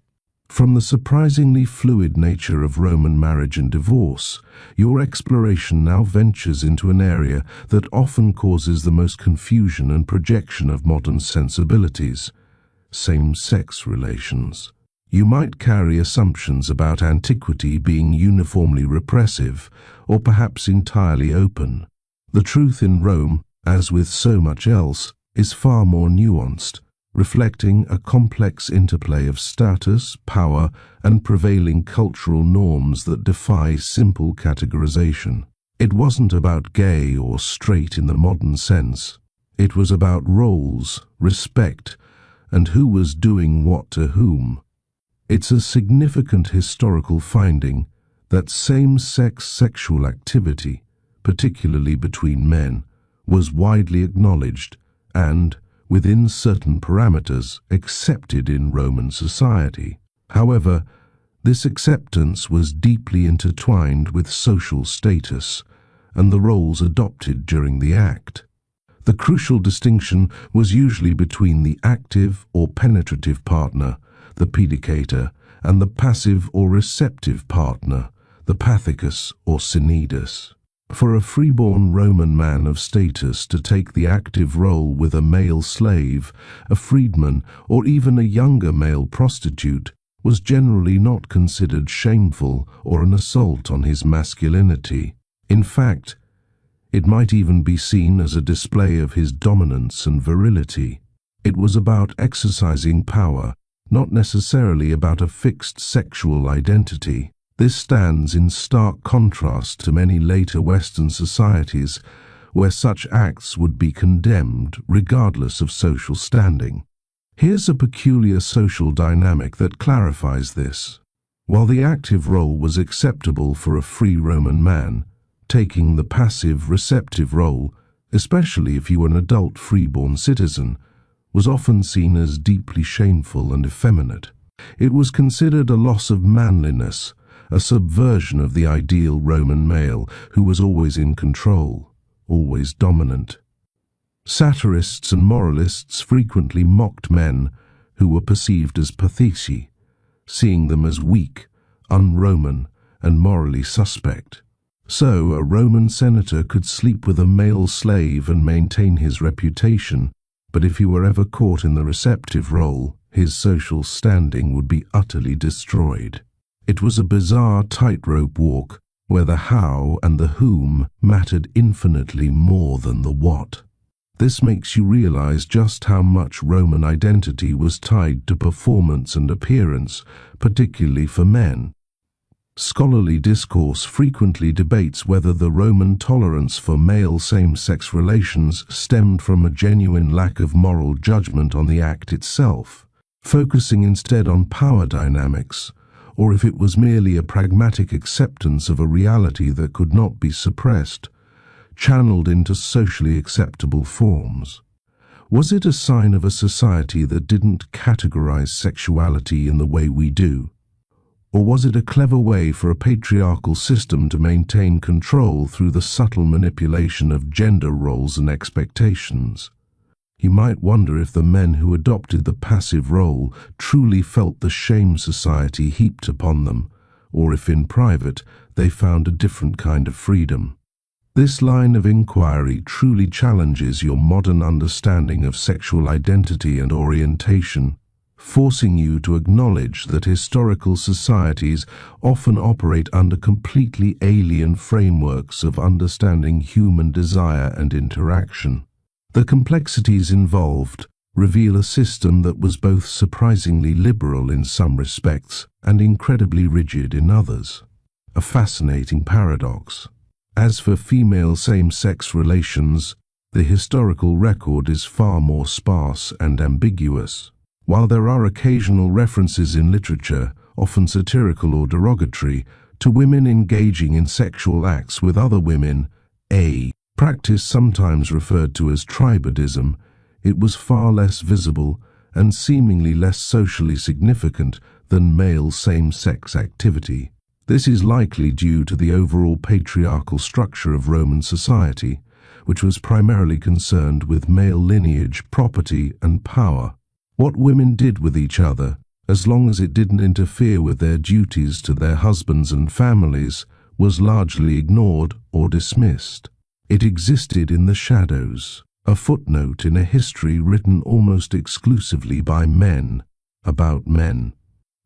From the surprisingly fluid nature of Roman marriage and divorce, your exploration now ventures into an area that often causes the most confusion and projection of modern sensibilities: same-sex relations. You might carry assumptions about antiquity being uniformly repressive, or perhaps entirely open. The truth in Rome, as with so much else, is far more nuanced, reflecting a complex interplay of status, power, and prevailing cultural norms that defy simple categorization. It wasn't about gay or straight in the modern sense. It was about roles, respect, and who was doing what to whom. It's a significant historical finding that same-sex sexual activity, particularly between men, was widely acknowledged and, within certain parameters, accepted in Roman society. However, this acceptance was deeply intertwined with social status and the roles adopted during the act. The crucial distinction was usually between the active or penetrative partner, the pedicator, and the passive or receptive partner, the pathicus or synedus. For a freeborn Roman man of status to take the active role with a male slave, a freedman, or even a younger male prostitute was generally not considered shameful or an assault on his masculinity. In fact, it might even be seen as a display of his dominance and virility. It was about exercising power, not necessarily about a fixed sexual identity. This stands in stark contrast to many later Western societies where such acts would be condemned regardless of social standing. Here's a peculiar social dynamic that clarifies this. While the active role was acceptable for a free Roman man, taking the passive, receptive role, especially if you were an adult freeborn citizen, was often seen as deeply shameful and effeminate. It was considered a loss of manliness, a subversion of the ideal Roman male who was always in control, always dominant. Satirists and moralists frequently mocked men who were perceived as pathisi, seeing them as weak, un-Roman, and morally suspect. So, a Roman senator could sleep with a male slave and maintain his reputation, but if he were ever caught in the receptive role, his social standing would be utterly destroyed. It was a bizarre tightrope walk where the how and the whom mattered infinitely more than the what. This makes you realize just how much Roman identity was tied to performance and appearance, particularly for men. Scholarly discourse frequently debates whether the Roman tolerance for male same-sex relations stemmed from a genuine lack of moral judgment on the act itself, focusing instead on power dynamics, or if it was merely a pragmatic acceptance of a reality that could not be suppressed, channeled into socially acceptable forms. Was it a sign of a society that didn't categorize sexuality in the way we do? Or was it a clever way for a patriarchal system to maintain control through the subtle manipulation of gender roles and expectations? You might wonder if the men who adopted the passive role truly felt the shame society heaped upon them, or if in private they found a different kind of freedom. This line of inquiry truly challenges your modern understanding of sexual identity and orientation, forcing you to acknowledge that historical societies often operate under completely alien frameworks of understanding human desire and interaction. The complexities involved reveal a system that was both surprisingly liberal in some respects and incredibly rigid in others. A fascinating paradox. As for female same-sex relations, the historical record is far more sparse and ambiguous. While there are occasional references in literature, often satirical or derogatory, to women engaging in sexual acts with other women, a practice sometimes referred to as tribadism, it was far less visible and seemingly less socially significant than male same-sex activity. This is likely due to the overall patriarchal structure of Roman society, which was primarily concerned with male lineage, property, and power. What women did with each other, as long as it didn't interfere with their duties to their husbands and families, was largely ignored or dismissed. It existed in the shadows, a footnote in a history written almost exclusively by men, about men.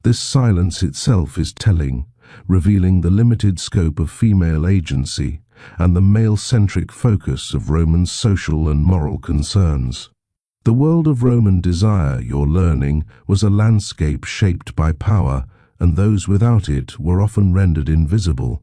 This silence itself is telling, revealing the limited scope of female agency and the male-centric focus of Roman social and moral concerns. The world of Roman desire, you're learning, was a landscape shaped by power, and those without it were often rendered invisible.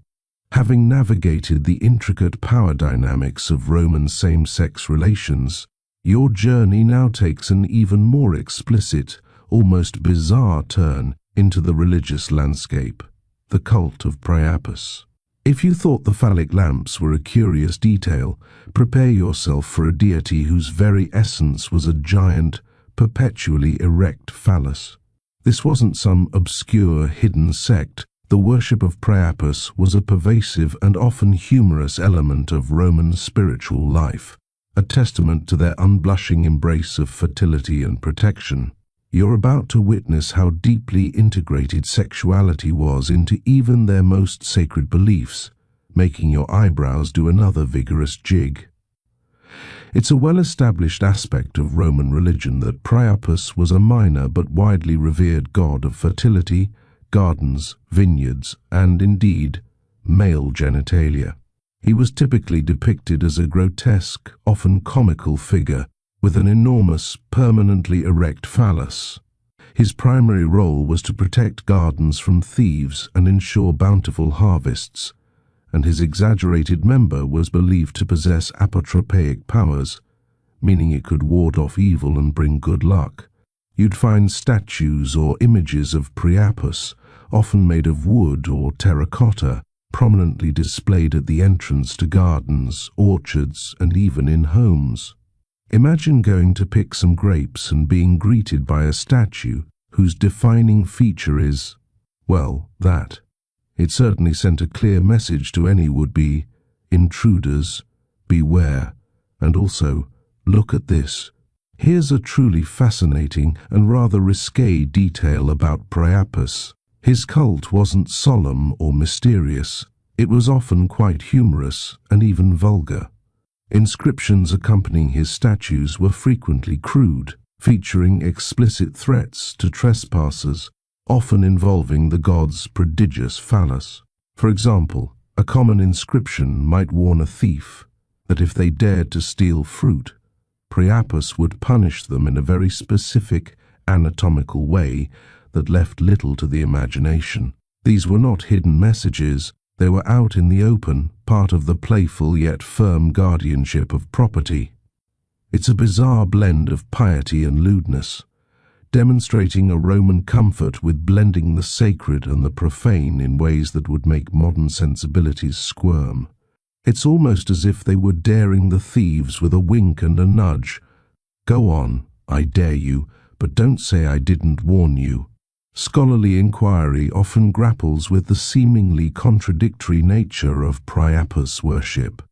Having navigated the intricate power dynamics of Roman same-sex relations, your journey now takes an even more explicit, almost bizarre turn into the religious landscape, the cult of Priapus. If you thought the phallic lamps were a curious detail, prepare yourself for a deity whose very essence was a giant, perpetually erect phallus. This wasn't some obscure, hidden sect. The worship of Priapus was a pervasive and often humorous element of Roman spiritual life, a testament to their unblushing embrace of fertility and protection. You're about to witness how deeply integrated sexuality was into even their most sacred beliefs, making your eyebrows do another vigorous jig. It's a well-established aspect of Roman religion that Priapus was a minor but widely revered god of fertility, gardens, vineyards, and indeed, male genitalia. He was typically depicted as a grotesque, often comical figure, with an enormous, permanently erect phallus. His primary role was to protect gardens from thieves and ensure bountiful harvests, and his exaggerated member was believed to possess apotropaic powers, meaning it could ward off evil and bring good luck. You'd find statues or images of Priapus, often made of wood or terracotta, prominently displayed at the entrance to gardens, orchards, and even in homes. Imagine going to pick some grapes and being greeted by a statue whose defining feature is, well, that. It certainly sent a clear message to any would-be intruders, beware, and also, look at this. Here's a truly fascinating and rather risque detail about Priapus. His cult wasn't solemn or mysterious. It was often quite humorous and even vulgar. Inscriptions accompanying his statues were frequently crude, featuring explicit threats to trespassers, often involving the god's prodigious phallus. For example, a common inscription might warn a thief that if they dared to steal fruit, Priapus would punish them in a very specific, anatomical way that left little to the imagination. These were not hidden messages. They were out in the open, part of the playful yet firm guardianship of property. It's a bizarre blend of piety and lewdness, demonstrating a Roman comfort with blending the sacred and the profane in ways that would make modern sensibilities squirm. It's almost as if they were daring the thieves with a wink and a nudge. Go on, I dare you, but don't say I didn't warn you. Scholarly inquiry often grapples with the seemingly contradictory nature of Priapus worship.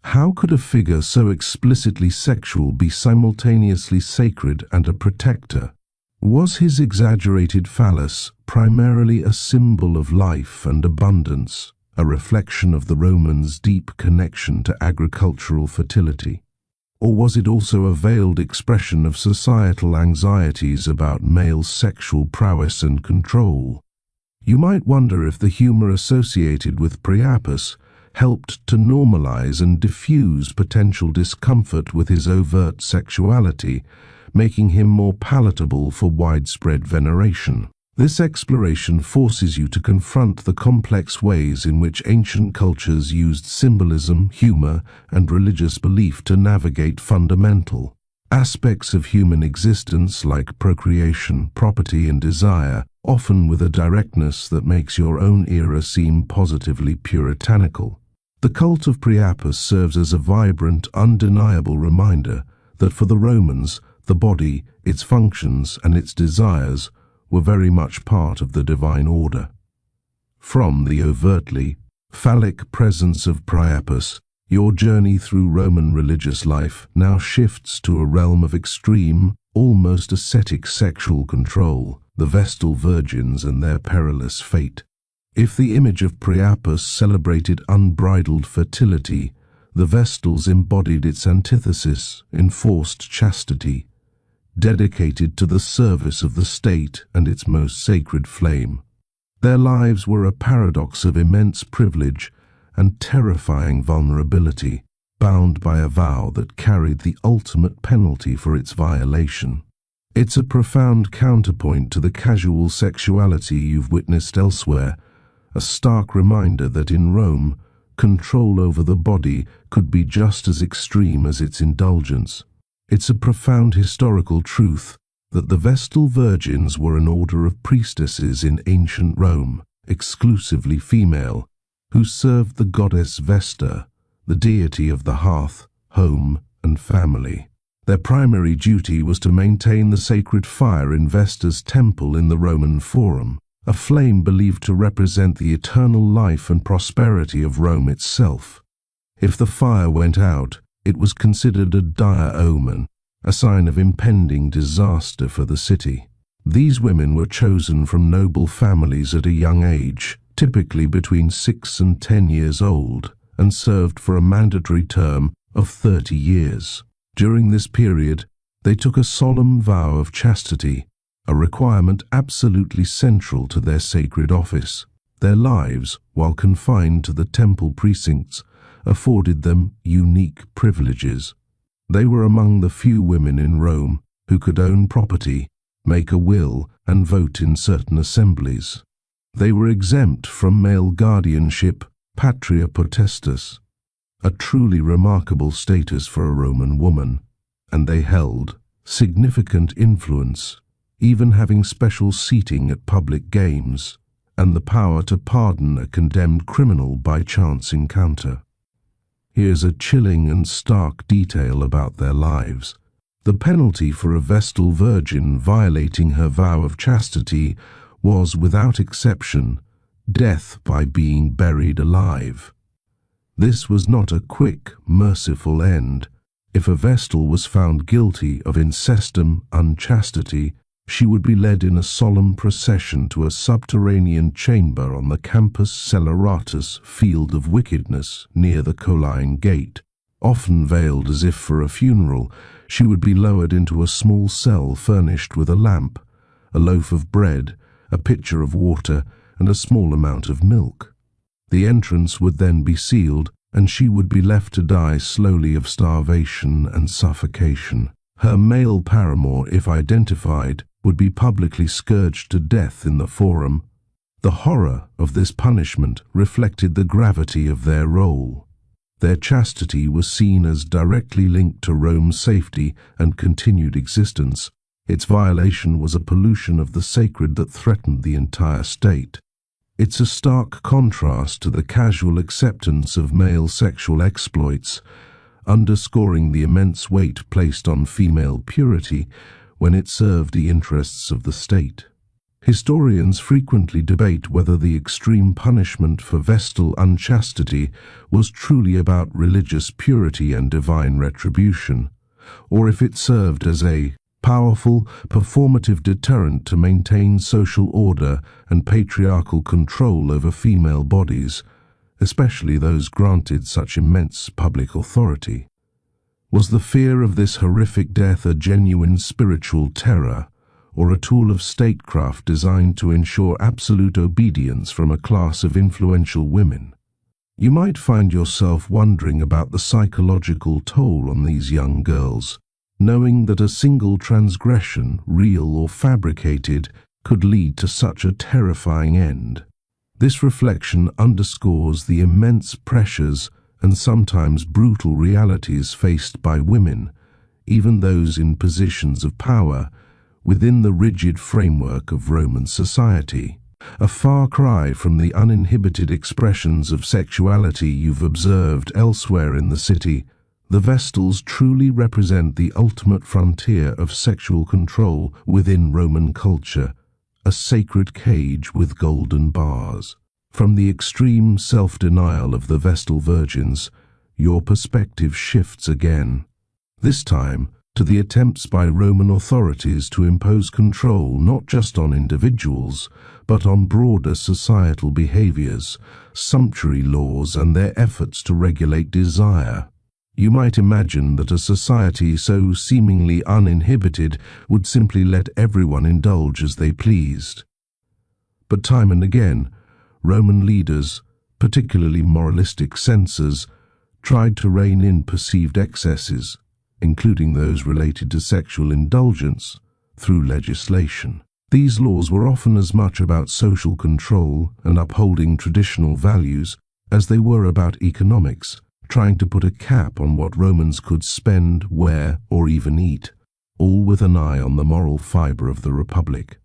How could a figure so explicitly sexual be simultaneously sacred and a protector? Was his exaggerated phallus primarily a symbol of life and abundance, a reflection of the Romans' deep connection to agricultural fertility? Or was it also a veiled expression of societal anxieties about male sexual prowess and control? You might wonder if the humor associated with Priapus helped to normalize and diffuse potential discomfort with his overt sexuality, making him more palatable for widespread veneration. This exploration forces you to confront the complex ways in which ancient cultures used symbolism, humor, and religious belief to navigate fundamental aspects of human existence like procreation, property, and desire, often with a directness that makes your own era seem positively puritanical. The cult of Priapus serves as a vibrant, undeniable reminder that for the Romans, the body, its functions, and its desires were very much part of the divine order. From the overtly phallic presence of Priapus, your journey through Roman religious life now shifts to a realm of extreme, almost ascetic sexual control, the Vestal virgins and their perilous fate. If the image of Priapus celebrated unbridled fertility, the Vestals embodied its antithesis, enforced chastity, dedicated to the service of the state and its most sacred flame. Their lives were a paradox of immense privilege and terrifying vulnerability, bound by a vow that carried the ultimate penalty for its violation. It's a profound counterpoint to the casual sexuality you've witnessed elsewhere, a stark reminder that in Rome, control over the body could be just as extreme as its indulgence. It's a profound historical truth that the Vestal virgins were an order of priestesses in ancient Rome, exclusively female, who served the goddess Vesta, the deity of the hearth, home, and family. Their primary duty was to maintain the sacred fire in Vesta's temple in the Roman Forum, a flame believed to represent the eternal life and prosperity of Rome itself. If the fire went out, it was considered a dire omen, a sign of impending disaster for the city. These women were chosen from noble families at a young age, typically between 6 and 10 years old, and served for a mandatory term of 30 years. During this period, they took a solemn vow of chastity, a requirement absolutely central to their sacred office. Their lives, while confined to the temple precincts, afforded them unique privileges. They were among the few women in Rome who could own property, make a will, and vote in certain assemblies. They were exempt from male guardianship, patria potestas, a truly remarkable status for a Roman woman, and they held significant influence, even having special seating at public games, and the power to pardon a condemned criminal by chance encounter. Here's a chilling and stark detail about their lives. The penalty for a Vestal virgin violating her vow of chastity was, without exception, death by being buried alive. This was not a quick, merciful end. If a Vestal was found guilty of incestum unchastity, she would be led in a solemn procession to a subterranean chamber on the Campus Celeratus field of wickedness near the Colline Gate. Often veiled as if for a funeral, she would be lowered into a small cell furnished with a lamp, a loaf of bread, a pitcher of water, and a small amount of milk. The entrance would then be sealed, and she would be left to die slowly of starvation and suffocation. Her male paramour, if identified, would be publicly scourged to death in the Forum. The horror of this punishment reflected the gravity of their role. Their chastity was seen as directly linked to Rome's safety and continued existence. Its violation was a pollution of the sacred that threatened the entire state. It's a stark contrast to the casual acceptance of male sexual exploits, underscoring the immense weight placed on female purity when it served the interests of the state. Historians frequently debate whether the extreme punishment for Vestal unchastity was truly about religious purity and divine retribution, or if it served as a powerful, performative deterrent to maintain social order and patriarchal control over female bodies, especially those granted such immense public authority. Was the fear of this horrific death a genuine spiritual terror, or a tool of statecraft designed to ensure absolute obedience from a class of influential women? You might find yourself wondering about the psychological toll on these young girls, knowing that a single transgression, real or fabricated, could lead to such a terrifying end. This reflection underscores the immense pressures and sometimes brutal realities faced by women, even those in positions of power, within the rigid framework of Roman society. A far cry from the uninhibited expressions of sexuality you've observed elsewhere in the city, the Vestals truly represent the ultimate frontier of sexual control within Roman culture, a sacred cage with golden bars. From the extreme self-denial of the Vestal virgins, your perspective shifts again. This time, to the attempts by Roman authorities to impose control not just on individuals, but on broader societal behaviors, sumptuary laws, and their efforts to regulate desire. You might imagine that a society so seemingly uninhibited would simply let everyone indulge as they pleased. But time and again, Roman leaders, particularly moralistic censors, tried to rein in perceived excesses, including those related to sexual indulgence, through legislation. These laws were often as much about social control and upholding traditional values as they were about economics, trying to put a cap on what Romans could spend, wear, or even eat, all with an eye on the moral fiber of the Republic.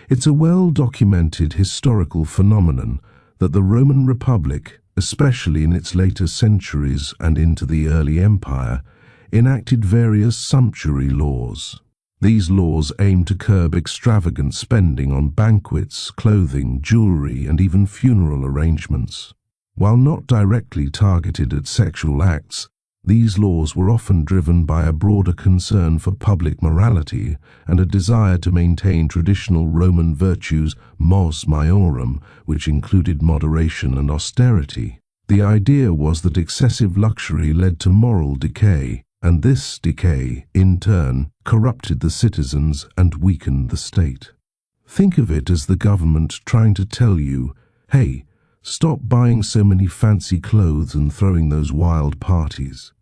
It's a well-documented historical phenomenon that the Roman Republic, especially in its later centuries and into the early empire, enacted various sumptuary laws. These laws aimed to curb extravagant spending on banquets, clothing, jewelry, and even funeral arrangements. While not directly targeted at sexual acts, these laws were often driven by a broader concern for public morality and a desire to maintain traditional Roman virtues mos maiorum, which included moderation and austerity. The idea was that excessive luxury led to moral decay, and this decay, in turn, corrupted the citizens and weakened the state. Think of it as the government trying to tell you, hey, stop buying so many fancy clothes and throwing those wild parties.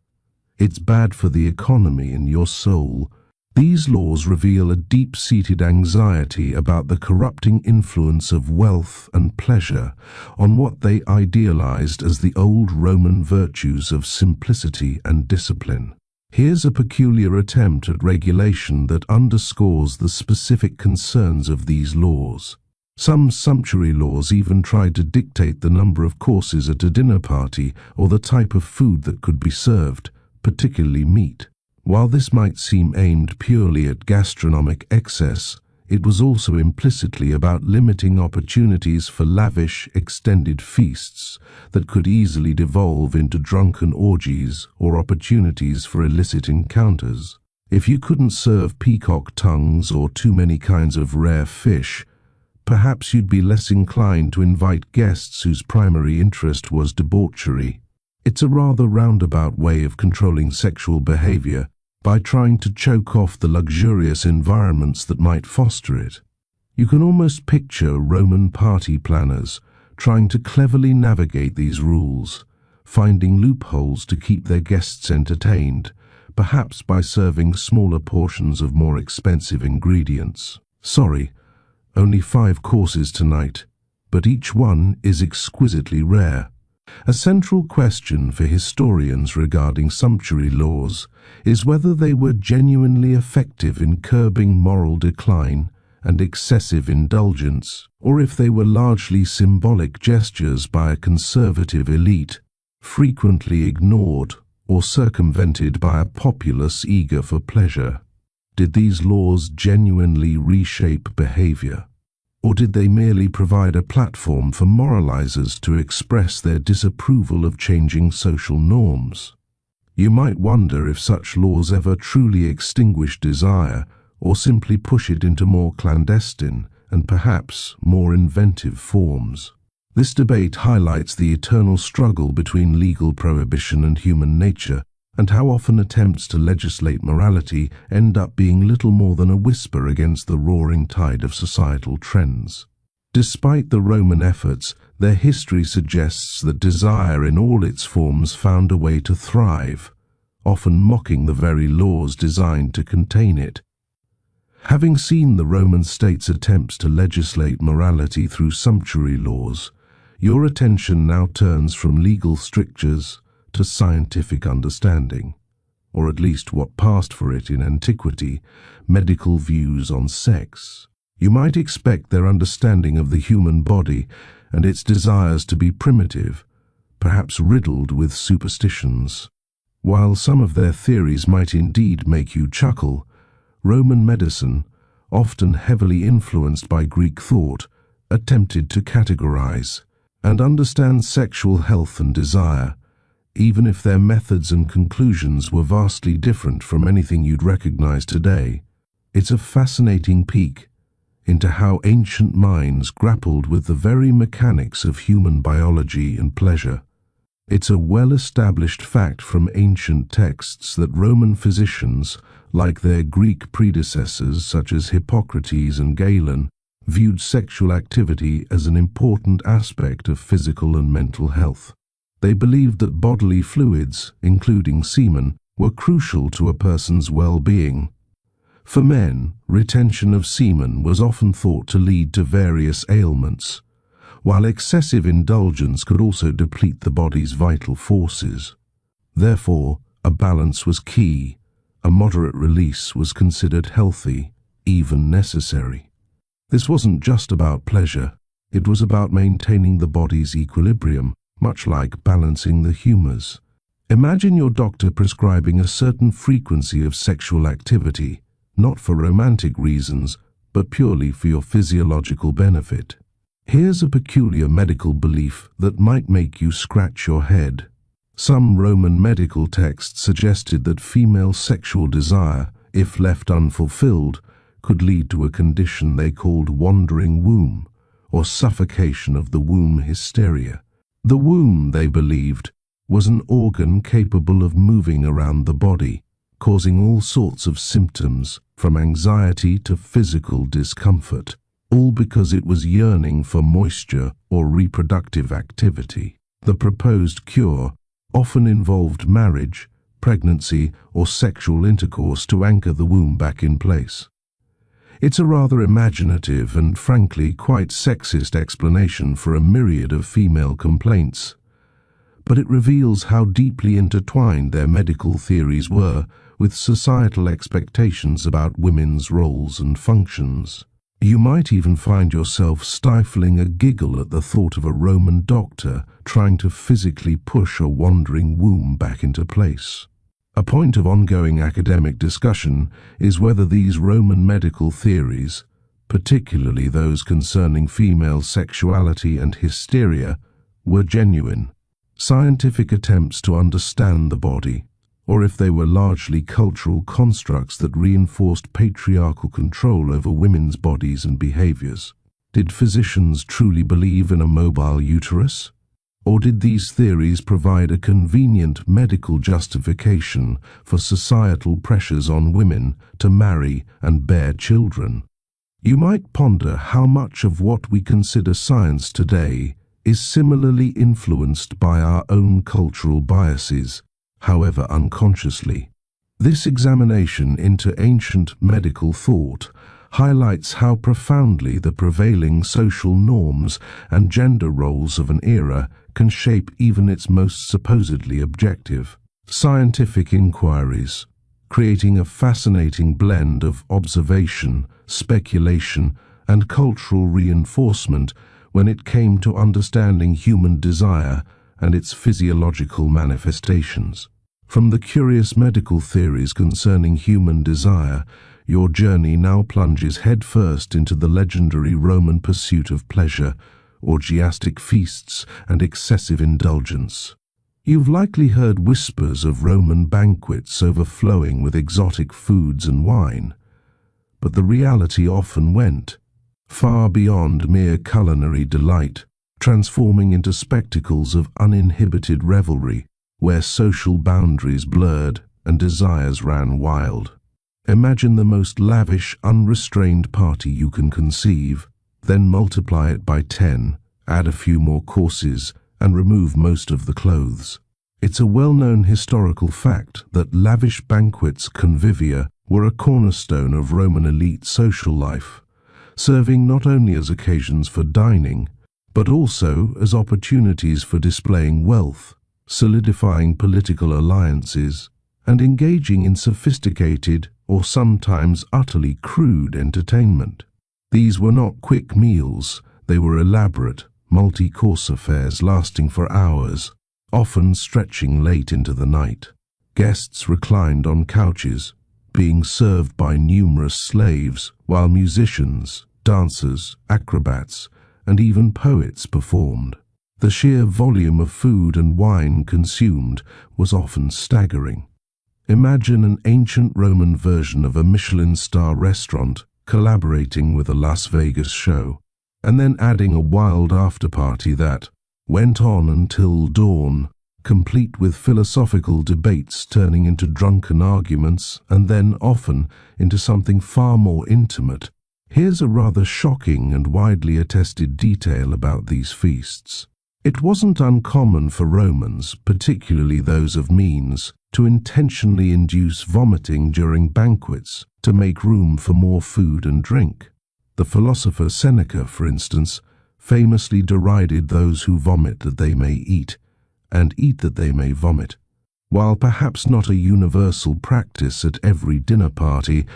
It's bad for the economy and your soul. These laws reveal a deep-seated anxiety about the corrupting influence of wealth and pleasure on what they idealized as the old Roman virtues of simplicity and discipline. Here's a peculiar attempt at regulation that underscores the specific concerns of these laws. Some sumptuary laws even tried to dictate the number of courses at a dinner party or the type of food that could be served, particularly meat. While this might seem aimed purely at gastronomic excess, it was also implicitly about limiting opportunities for lavish, extended feasts that could easily devolve into drunken orgies or opportunities for illicit encounters. If you couldn't serve peacock tongues or too many kinds of rare fish, perhaps you'd be less inclined to invite guests whose primary interest was debauchery. It's a rather roundabout way of controlling sexual behavior by trying to choke off the luxurious environments that might foster it. You can almost picture Roman party planners trying to cleverly navigate these rules, finding loopholes to keep their guests entertained, perhaps by serving smaller portions of more expensive ingredients. Sorry, only 5 courses tonight, but each one is exquisitely rare. A central question for historians regarding sumptuary laws is whether they were genuinely effective in curbing moral decline and excessive indulgence, or if they were largely symbolic gestures by a conservative elite, frequently ignored or circumvented by a populace eager for pleasure. Did these laws genuinely reshape behavior? Or did they merely provide a platform for moralizers to express their disapproval of changing social norms? You might wonder if such laws ever truly extinguish desire or simply push it into more clandestine and perhaps more inventive forms. This debate highlights the eternal struggle between legal prohibition and human nature, and how often attempts to legislate morality end up being little more than a whisper against the roaring tide of societal trends. Despite the Roman efforts, their history suggests that desire in all its forms found a way to thrive, often mocking the very laws designed to contain it. Having seen the Roman state's attempts to legislate morality through sumptuary laws, your attention now turns from legal strictures to scientific understanding, or at least what passed for it in antiquity, medical views on sex. You might expect their understanding of the human body and its desires to be primitive, perhaps riddled with superstitions. While some of their theories might indeed make you chuckle, Roman medicine, often heavily influenced by Greek thought, attempted to categorize and understand sexual health and desire, even if their methods and conclusions were vastly different from anything you'd recognize today. It's a fascinating peek into how ancient minds grappled with the very mechanics of human biology and pleasure. It's a well-established fact from ancient texts that Roman physicians, like their Greek predecessors such as Hippocrates and Galen, viewed sexual activity as an important aspect of physical and mental health. They believed that bodily fluids, including semen, were crucial to a person's well-being. For men, retention of semen was often thought to lead to various ailments, while excessive indulgence could also deplete the body's vital forces. Therefore, a balance was key. A moderate release was considered healthy, even necessary. This wasn't just about pleasure, it was about maintaining the body's equilibrium, much like balancing the humors. Imagine your doctor prescribing a certain frequency of sexual activity, not for romantic reasons, but purely for your physiological benefit. Here's a peculiar medical belief that might make you scratch your head. Some Roman medical texts suggested that female sexual desire, if left unfulfilled, could lead to a condition they called wandering womb, or suffocation of the womb hysteria. The womb, they believed, was an organ capable of moving around the body, causing all sorts of symptoms, from anxiety to physical discomfort, all because it was yearning for moisture or reproductive activity. The proposed cure often involved marriage, pregnancy, or sexual intercourse to anchor the womb back in place. It's a rather imaginative and frankly quite sexist explanation for a myriad of female complaints, but it reveals how deeply intertwined their medical theories were with societal expectations about women's roles and functions. You might even find yourself stifling a giggle at the thought of a Roman doctor trying to physically push a wandering womb back into place. A point of ongoing academic discussion is whether these Roman medical theories, particularly those concerning female sexuality and hysteria, were genuine, scientific attempts to understand the body, or if they were largely cultural constructs that reinforced patriarchal control over women's bodies and behaviors. Did physicians truly believe in a mobile uterus? Or did these theories provide a convenient medical justification for societal pressures on women to marry and bear children? You might ponder how much of what we consider science today is similarly influenced by our own cultural biases, however unconsciously. This examination into ancient medical thought highlights how profoundly the prevailing social norms and gender roles of an era can shape even its most supposedly objective scientific inquiries, creating a fascinating blend of observation, speculation, and cultural reinforcement when it came to understanding human desire and its physiological manifestations. From the curious medical theories concerning human desire, your journey now plunges headfirst into the legendary Roman pursuit of pleasure, orgiastic feasts, and excessive indulgence. You've likely heard whispers of Roman banquets overflowing with exotic foods and wine, but the reality often went far beyond mere culinary delight, transforming into spectacles of uninhibited revelry, where social boundaries blurred and desires ran wild. Imagine the most lavish, unrestrained party you can conceive, then multiply it by 10, add a few more courses, and remove most of the clothes. It's a well-known historical fact that lavish banquets convivia were a cornerstone of Roman elite social life, serving not only as occasions for dining, but also as opportunities for displaying wealth, solidifying political alliances, and engaging in sophisticated or sometimes utterly crude entertainment. These were not quick meals, they were elaborate, multi-course affairs lasting for hours, often stretching late into the night. Guests reclined on couches, being served by numerous slaves, while musicians, dancers, acrobats, and even poets performed. The sheer volume of food and wine consumed was often staggering. Imagine an ancient Roman version of a Michelin star restaurant collaborating with a Las Vegas show, and then adding a wild after-party that went on until dawn, complete with philosophical debates turning into drunken arguments and then often into something far more intimate. Here's a rather shocking and widely attested detail about these feasts. It wasn't uncommon for Romans, particularly those of means, to intentionally induce vomiting during banquets to make room for more food and drink. The philosopher Seneca, for instance, famously derided those who vomit that they may eat, and eat that they may vomit. While perhaps not a universal practice at every dinner party,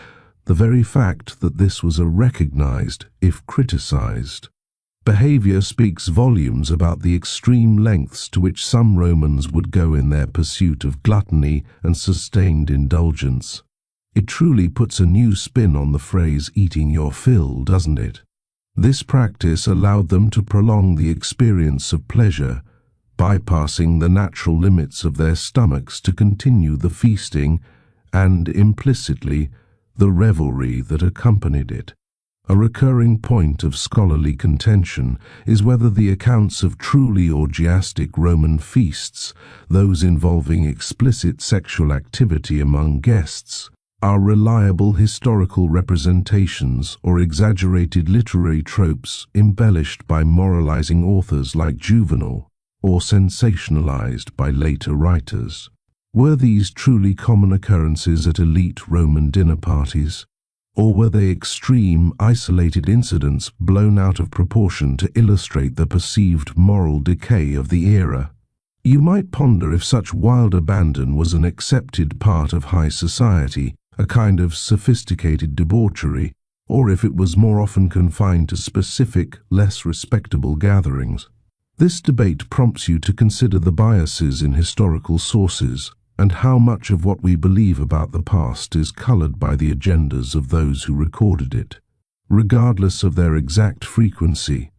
the very fact that this was a recognized, if criticized, behavior speaks volumes about the extreme lengths to which some Romans would go in their pursuit of gluttony and sustained indulgence. It truly puts a new spin on the phrase eating your fill, doesn't it? This practice allowed them to prolong the experience of pleasure, bypassing the natural limits of their stomachs to continue the feasting and, implicitly, the revelry that accompanied it. A recurring point of scholarly contention is whether the accounts of truly orgiastic Roman feasts, those involving explicit sexual activity among guests, are reliable historical representations or exaggerated literary tropes embellished by moralizing authors like Juvenal, or sensationalized by later writers. Were these truly common occurrences at elite Roman dinner parties? Or were they extreme, isolated incidents blown out of proportion to illustrate the perceived moral decay of the era? You might ponder if such wild abandon was an accepted part of high society, a kind of sophisticated debauchery, or if it was more often confined to specific, less respectable gatherings. This debate prompts you to consider the biases in historical sources and how much of what we believe about the past is colored by the agendas of those who recorded it. Regardless of their exact frequency,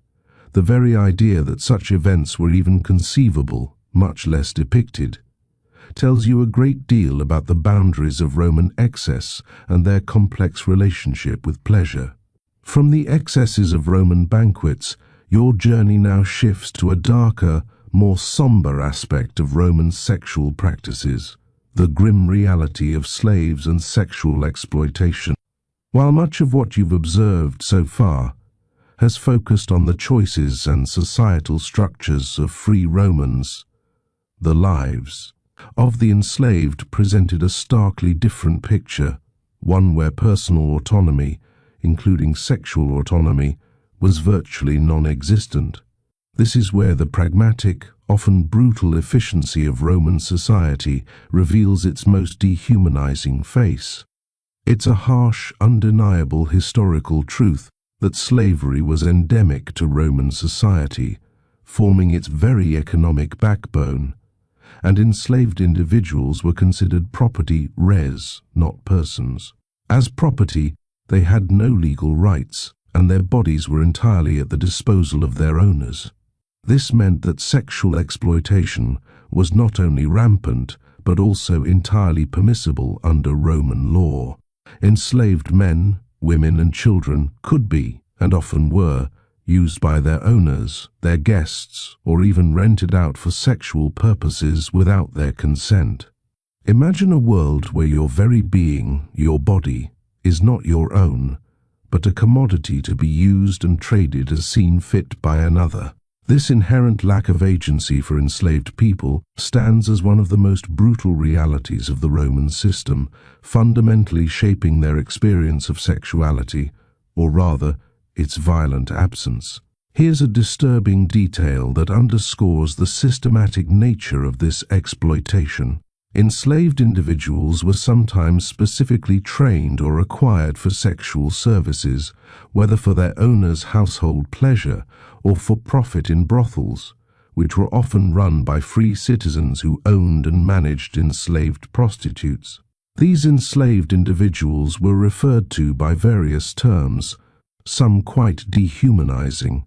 the very idea that such events were even conceivable, much less depicted, tells you a great deal about the boundaries of Roman excess and their complex relationship with pleasure. From the excesses of Roman banquets, your journey now shifts to a darker, more somber aspect of Roman sexual practices, the grim reality of slaves and sexual exploitation. While much of what you've observed so far has focused on the choices and societal structures of free Romans, the lives of the enslaved presented a starkly different picture, one where personal autonomy, including sexual autonomy, was virtually non-existent. This is where the pragmatic, often brutal efficiency of Roman society reveals its most dehumanizing face. It's a harsh, undeniable historical truth that slavery was endemic to Roman society, forming its very economic backbone, and enslaved individuals were considered property res, not persons. As property, they had no legal rights, and their bodies were entirely at the disposal of their owners. This meant that sexual exploitation was not only rampant, but also entirely permissible under Roman law. Enslaved men, women, and children could be, and often were, used by their owners, their guests, or even rented out for sexual purposes without their consent. Imagine a world where your very being, your body, is not your own, but a commodity to be used and traded as seen fit by another. This inherent lack of agency for enslaved people stands as one of the most brutal realities of the Roman system, fundamentally shaping their experience of sexuality, or rather, its violent absence. Here's a disturbing detail that underscores the systematic nature of this exploitation. Enslaved individuals were sometimes specifically trained or acquired for sexual services, whether for their owner's household pleasure or for profit in brothels, which were often run by free citizens who owned and managed enslaved prostitutes. These enslaved individuals were referred to by various terms, some quite dehumanizing,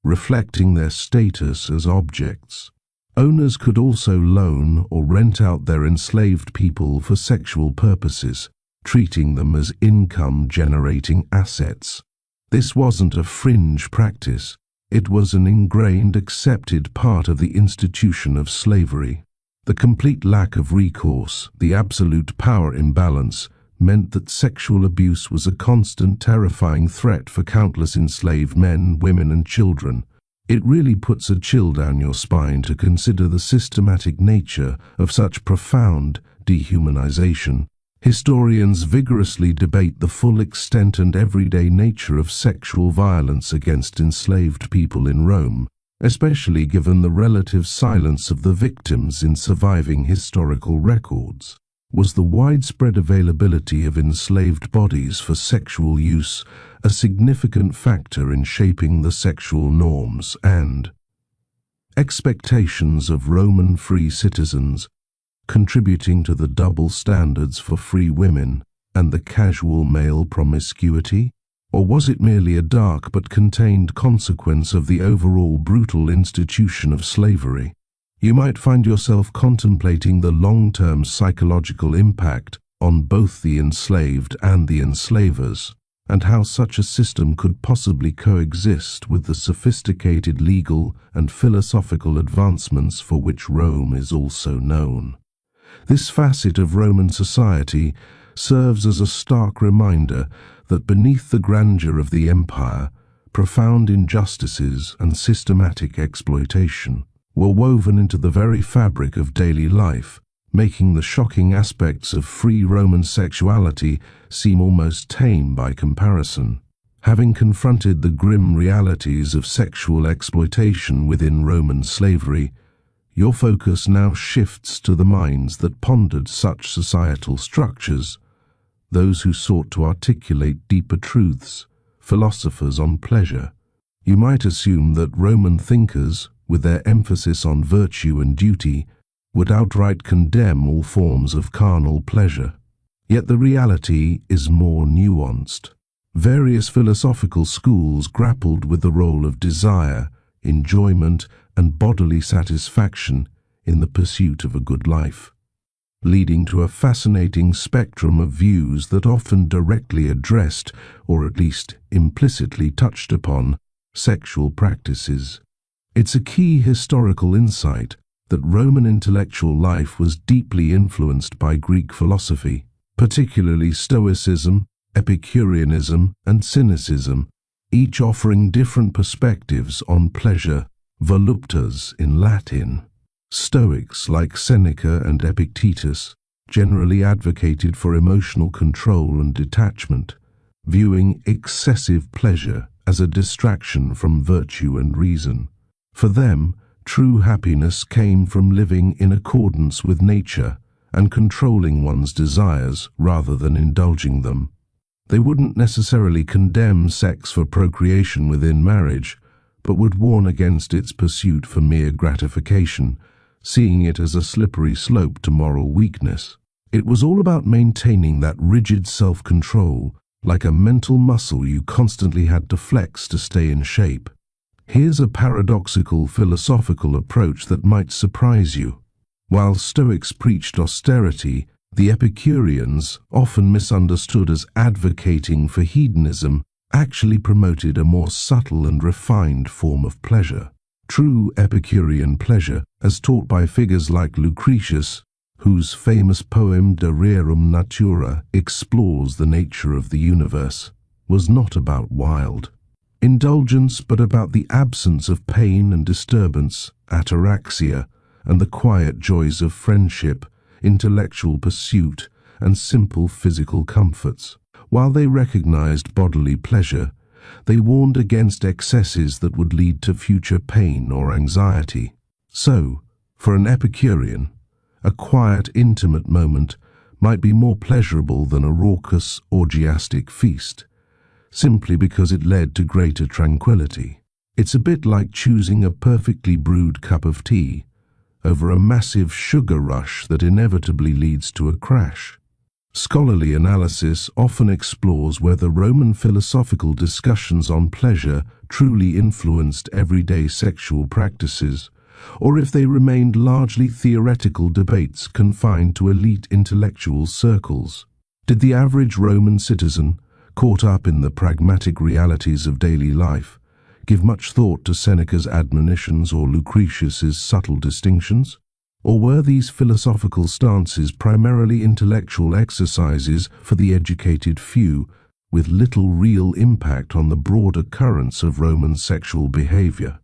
reflecting their status as objects. Owners could also loan or rent out their enslaved people for sexual purposes, treating them as income-generating assets. This wasn't a fringe practice. It was an ingrained, accepted part of the institution of slavery. The complete lack of recourse, the absolute power imbalance, meant that sexual abuse was a constant, terrifying threat for countless enslaved men, women, and children. It really puts a chill down your spine to consider the systematic nature of such profound dehumanization. Historians vigorously debate the full extent and everyday nature of sexual violence against enslaved people in Rome, especially given the relative silence of the victims in surviving historical records. Was the widespread availability of enslaved bodies for sexual use a significant factor in shaping the sexual norms and expectations of Roman free citizens, contributing to the double standards for free women and the casual male promiscuity? Or was it merely a dark but contained consequence of the overall brutal institution of slavery? You might find yourself contemplating the long-term psychological impact on both the enslaved and the enslavers, and how such a system could possibly coexist with the sophisticated legal and philosophical advancements for which Rome is also known. This facet of Roman society serves as a stark reminder that beneath the grandeur of the empire, profound injustices and systematic exploitation were woven into the very fabric of daily life, making the shocking aspects of free Roman sexuality seem almost tame by comparison. Having confronted the grim realities of sexual exploitation within Roman slavery, your focus now shifts to the minds that pondered such societal structures, those who sought to articulate deeper truths, philosophers on pleasure. You might assume that Roman thinkers, with their emphasis on virtue and duty, would outright condemn all forms of carnal pleasure. Yet the reality is more nuanced. Various philosophical schools grappled with the role of desire, enjoyment, and bodily satisfaction in the pursuit of a good life, leading to a fascinating spectrum of views that often directly addressed, or at least implicitly touched upon, sexual practices. It's a key historical insight that Roman intellectual life was deeply influenced by Greek philosophy, particularly Stoicism, Epicureanism, and Cynicism, each offering different perspectives on pleasure, voluptas in Latin. Stoics like Seneca and Epictetus generally advocated for emotional control and detachment, viewing excessive pleasure as a distraction from virtue and reason. For them, true happiness came from living in accordance with nature and controlling one's desires rather than indulging them. They wouldn't necessarily condemn sex for procreation within marriage, but would warn against its pursuit for mere gratification, seeing it as a slippery slope to moral weakness. It was all about maintaining that rigid self-control, like a mental muscle you constantly had to flex to stay in shape. Here's a paradoxical philosophical approach that might surprise you. While Stoics preached austerity, the Epicureans, often misunderstood as advocating for hedonism, actually promoted a more subtle and refined form of pleasure. True Epicurean pleasure, as taught by figures like Lucretius, whose famous poem De Rerum Natura explores the nature of the universe, was not about wild indulgence but about the absence of pain and disturbance, ataraxia, and the quiet joys of friendship, intellectual pursuit, and simple physical comforts. While they recognized bodily pleasure, they warned against excesses that would lead to future pain or anxiety. So, for an Epicurean, a quiet, intimate moment might be more pleasurable than a raucous, orgiastic feast, simply because it led to greater tranquility. It's a bit like choosing a perfectly brewed cup of tea over a massive sugar rush that inevitably leads to a crash. Scholarly analysis often explores whether Roman philosophical discussions on pleasure truly influenced everyday sexual practices, or if they remained largely theoretical debates confined to elite intellectual circles. Did the average Roman citizen, caught up in the pragmatic realities of daily life, give much thought to Seneca's admonitions or Lucretius's subtle distinctions? Or were these philosophical stances primarily intellectual exercises for the educated few, with little real impact on the broader currents of Roman sexual behavior?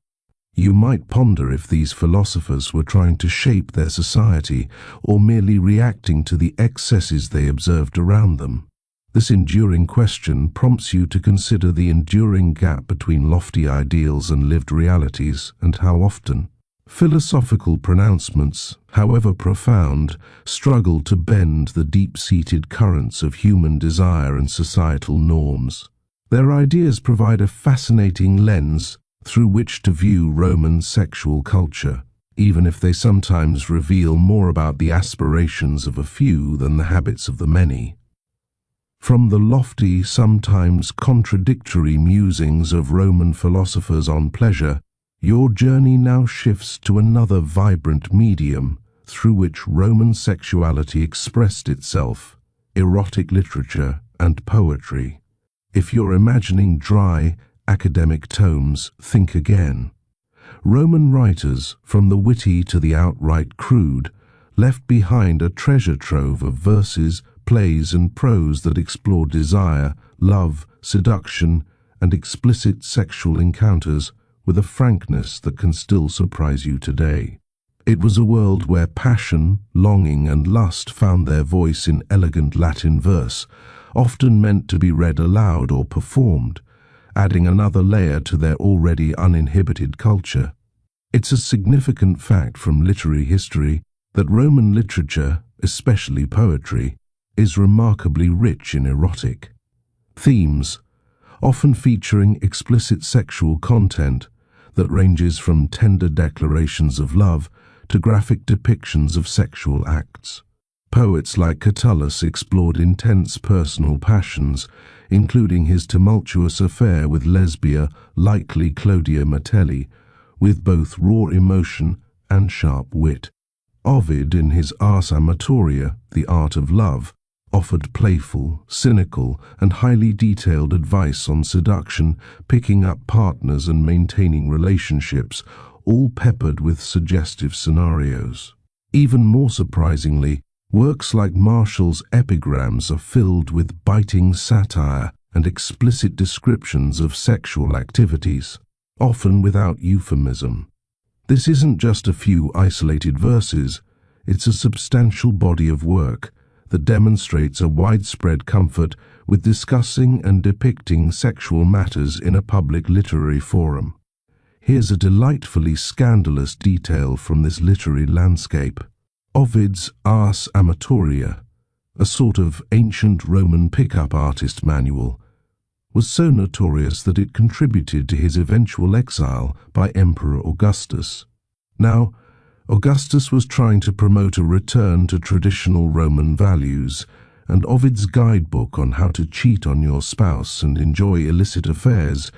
You might ponder if these philosophers were trying to shape their society or merely reacting to the excesses they observed around them. This enduring question prompts you to consider the enduring gap between lofty ideals and lived realities, and how often philosophical pronouncements, however profound, struggle to bend the deep-seated currents of human desire and societal norms. Their ideas provide a fascinating lens through which to view Roman sexual culture, even if they sometimes reveal more about the aspirations of a few than the habits of the many. From the lofty, sometimes contradictory musings of Roman philosophers on pleasure, your journey now shifts to another vibrant medium through which Roman sexuality expressed itself: erotic literature and poetry. If you're imagining dry, academic tomes, think again. Roman writers, from the witty to the outright crude, left behind a treasure trove of verses, plays, and prose that explored desire, love, seduction, and explicit sexual encounters with a frankness that can still surprise you today. It was a world where passion, longing, and lust found their voice in elegant Latin verse, often meant to be read aloud or performed, adding another layer to their already uninhibited culture. It's a significant fact from literary history that Roman literature, especially poetry, is remarkably rich in erotic themes, often featuring explicit sexual content that ranges from tender declarations of love to graphic depictions of sexual acts. Poets like Catullus explored intense personal passions, including his tumultuous affair with Lesbia, likely Clodia Metelli, with both raw emotion and sharp wit. Ovid, in his Ars Amatoria, The Art of Love, offered playful, cynical, and highly detailed advice on seduction, picking up partners, and maintaining relationships, all peppered with suggestive scenarios. Even more surprisingly, works like Martial's epigrams are filled with biting satire and explicit descriptions of sexual activities, often without euphemism. This isn't just a few isolated verses, it's a substantial body of work that demonstrates a widespread comfort with discussing and depicting sexual matters in a public literary forum. Here's a delightfully scandalous detail from this literary landscape. Ovid's Ars Amatoria, a sort of ancient Roman pickup artist manual, was so notorious that it contributed to his eventual exile by Emperor Augustus. Now, Augustus was trying to promote a return to traditional Roman values, and Ovid's guidebook on how to cheat on your spouse and enjoy illicit affairs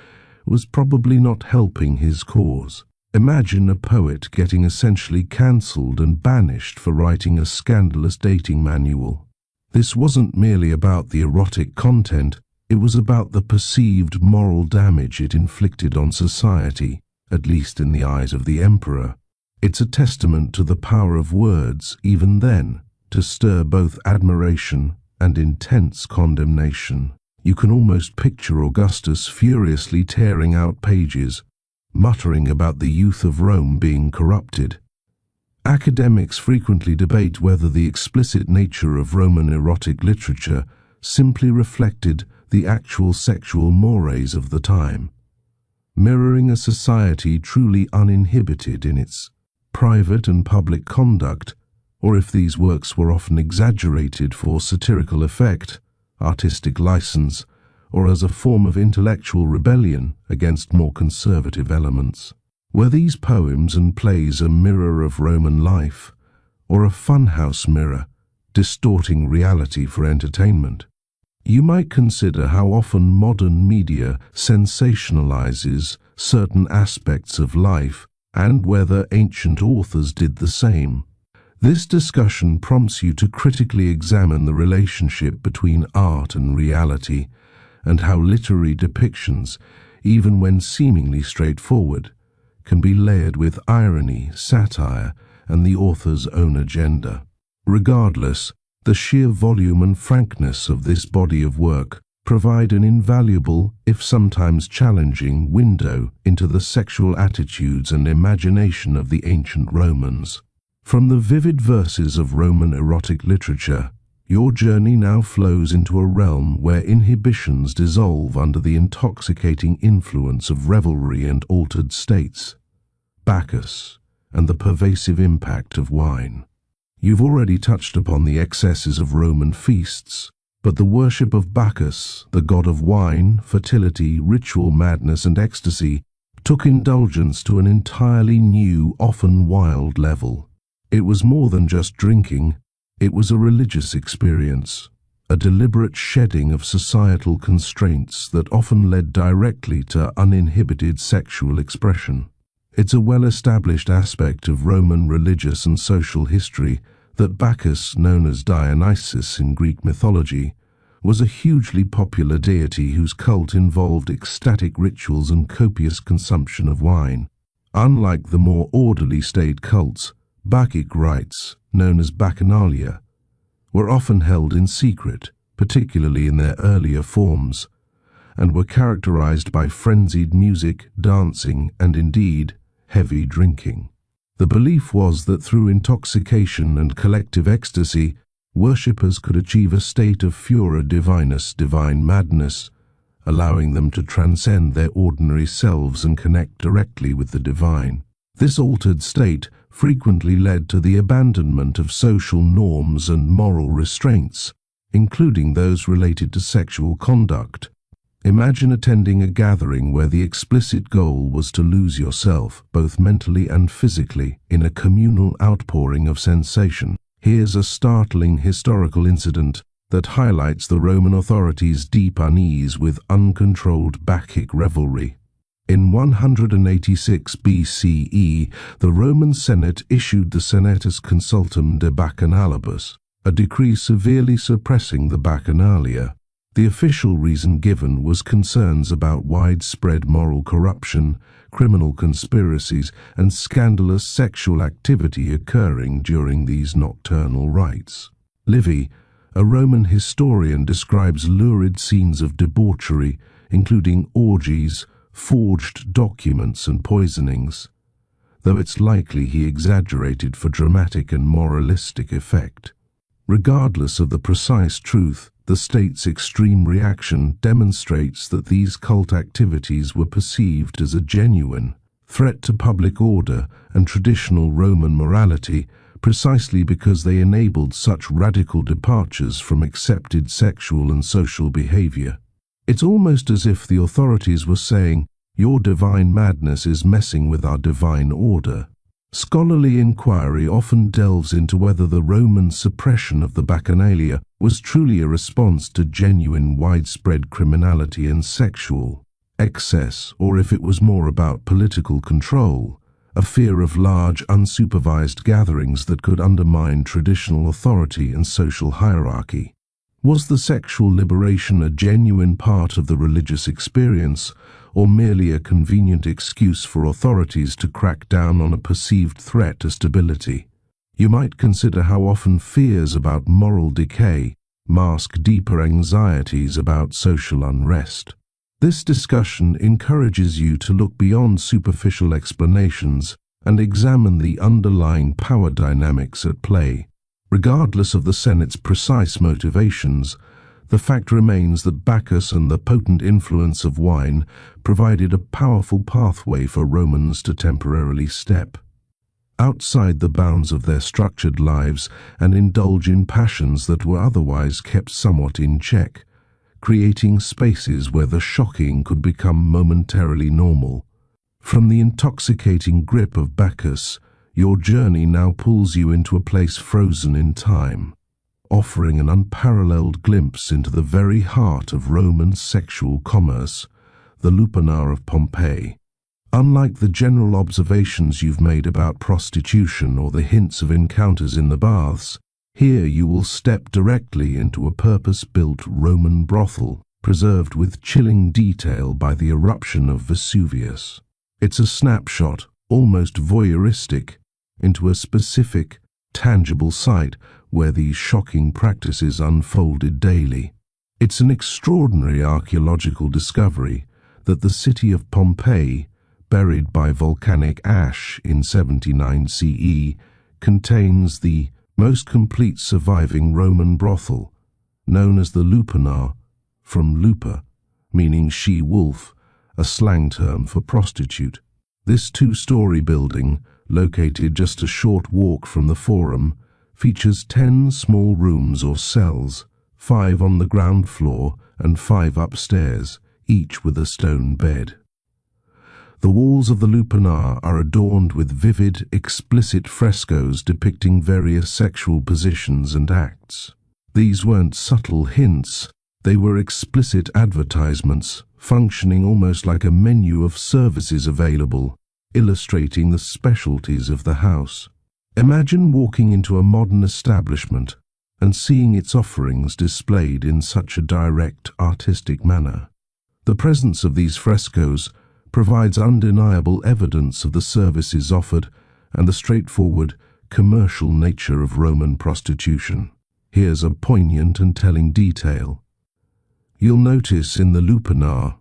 was probably not helping his cause. Imagine a poet getting essentially cancelled and banished for writing a scandalous dating manual. This wasn't merely about the erotic content, it was about the perceived moral damage it inflicted on society, at least in the eyes of the emperor. It's a testament to the power of words, even then, to stir both admiration and intense condemnation. You can almost picture Augustus furiously tearing out pages, muttering about the youth of Rome being corrupted. Academics frequently debate whether the explicit nature of Roman erotic literature simply reflected the actual sexual mores of the time, mirroring a society truly uninhibited in its private and public conduct, or if these works were often exaggerated for satirical effect, artistic license, or as a form of intellectual rebellion against more conservative elements. Were these poems and plays a mirror of Roman life, or a funhouse mirror, distorting reality for entertainment. You might consider how often modern media sensationalizes certain aspects of life and whether ancient authors did the same. This discussion prompts you to critically examine the relationship between art and reality, and how literary depictions, even when seemingly straightforward, can be layered with irony, satire, and the author's own agenda. Regardless, the sheer volume and frankness of this body of work provide an invaluable, if sometimes challenging, window into the sexual attitudes and imagination of the ancient Romans. From the vivid verses of Roman erotic literature, your journey now flows into a realm where inhibitions dissolve under the intoxicating influence of revelry and altered states, Bacchus, and the pervasive impact of wine. You've already touched upon the excesses of Roman feasts, but the worship of Bacchus, the god of wine, fertility, ritual madness, and ecstasy, took indulgence to an entirely new, often wild level. It was more than just drinking. It was a religious experience, a deliberate shedding of societal constraints that often led directly to uninhibited sexual expression. It's a well-established aspect of Roman religious and social history that Bacchus, known as Dionysus in Greek mythology, was a hugely popular deity whose cult involved ecstatic rituals and copious consumption of wine. Unlike the more orderly state cults, Bacchic rites, known as bacchanalia, were often held in secret, particularly in their earlier forms, and were characterized by frenzied music, dancing, and indeed, heavy drinking. The belief was that through intoxication and collective ecstasy, worshippers could achieve a state of furor divinus, divine madness, allowing them to transcend their ordinary selves and connect directly with the divine. This altered state frequently led to the abandonment of social norms and moral restraints, including those related to sexual conduct. Imagine attending a gathering where the explicit goal was to lose yourself, both mentally and physically, in a communal outpouring of sensation. Here's a startling historical incident that highlights the Roman authorities' deep unease with uncontrolled Bacchic revelry. In 186 BCE, the Roman Senate issued the Senatus Consultum de Bacchanalibus, a decree severely suppressing the Bacchanalia. The official reason given was concerns about widespread moral corruption, criminal conspiracies, and scandalous sexual activity occurring during these nocturnal rites. Livy, a Roman historian, describes lurid scenes of debauchery, including orgies, forged documents, and poisonings, though it's likely he exaggerated for dramatic and moralistic effect. Regardless of the precise truth, the state's extreme reaction demonstrates that these cult activities were perceived as a genuine threat to public order and traditional Roman morality, precisely because they enabled such radical departures from accepted sexual and social behavior. It's almost as if the authorities were saying, "Your divine madness is messing with our divine order." Scholarly inquiry often delves into whether the Roman suppression of the Bacchanalia was truly a response to genuine widespread criminality and sexual excess, or if it was more about political control, a fear of large, unsupervised gatherings that could undermine traditional authority and social hierarchy. Was the sexual liberation a genuine part of the religious experience, or merely a convenient excuse for authorities to crack down on a perceived threat to stability? You might consider how often fears about moral decay mask deeper anxieties about social unrest. This discussion encourages you to look beyond superficial explanations and examine the underlying power dynamics at play. Regardless of the Senate's precise motivations, the fact remains that Bacchus and the potent influence of wine provided a powerful pathway for Romans to temporarily step outside the bounds of their structured lives and indulge in passions that were otherwise kept somewhat in check, creating spaces where the shocking could become momentarily normal. From the intoxicating grip of Bacchus, your journey now pulls you into a place frozen in time, offering an unparalleled glimpse into the very heart of Roman sexual commerce, the lupanar of Pompeii. Unlike the general observations you've made about prostitution or the hints of encounters in the baths, here you will step directly into a purpose-built Roman brothel, preserved with chilling detail by the eruption of Vesuvius. It's a snapshot, almost voyeuristic, into a specific, tangible site where these shocking practices unfolded daily. It's an extraordinary archaeological discovery that the city of Pompeii, buried by volcanic ash in 79 CE, contains the most complete surviving Roman brothel, known as the lupanar, from lupa, meaning she-wolf, a slang term for prostitute. This two-story building, located just a short walk from the Forum, features 10 small rooms or cells, 5 on the ground floor and 5 upstairs, each with a stone bed. The walls of the lupanar are adorned with vivid, explicit frescoes depicting various sexual positions and acts. These weren't subtle hints, they were explicit advertisements, functioning almost like a menu of services available, illustrating the specialties of the house. Imagine walking into a modern establishment and seeing its offerings displayed in such a direct, artistic manner. The presence of these frescoes provides undeniable evidence of the services offered and the straightforward, commercial nature of Roman prostitution. Here's a poignant and telling detail. You'll notice in the lupanar,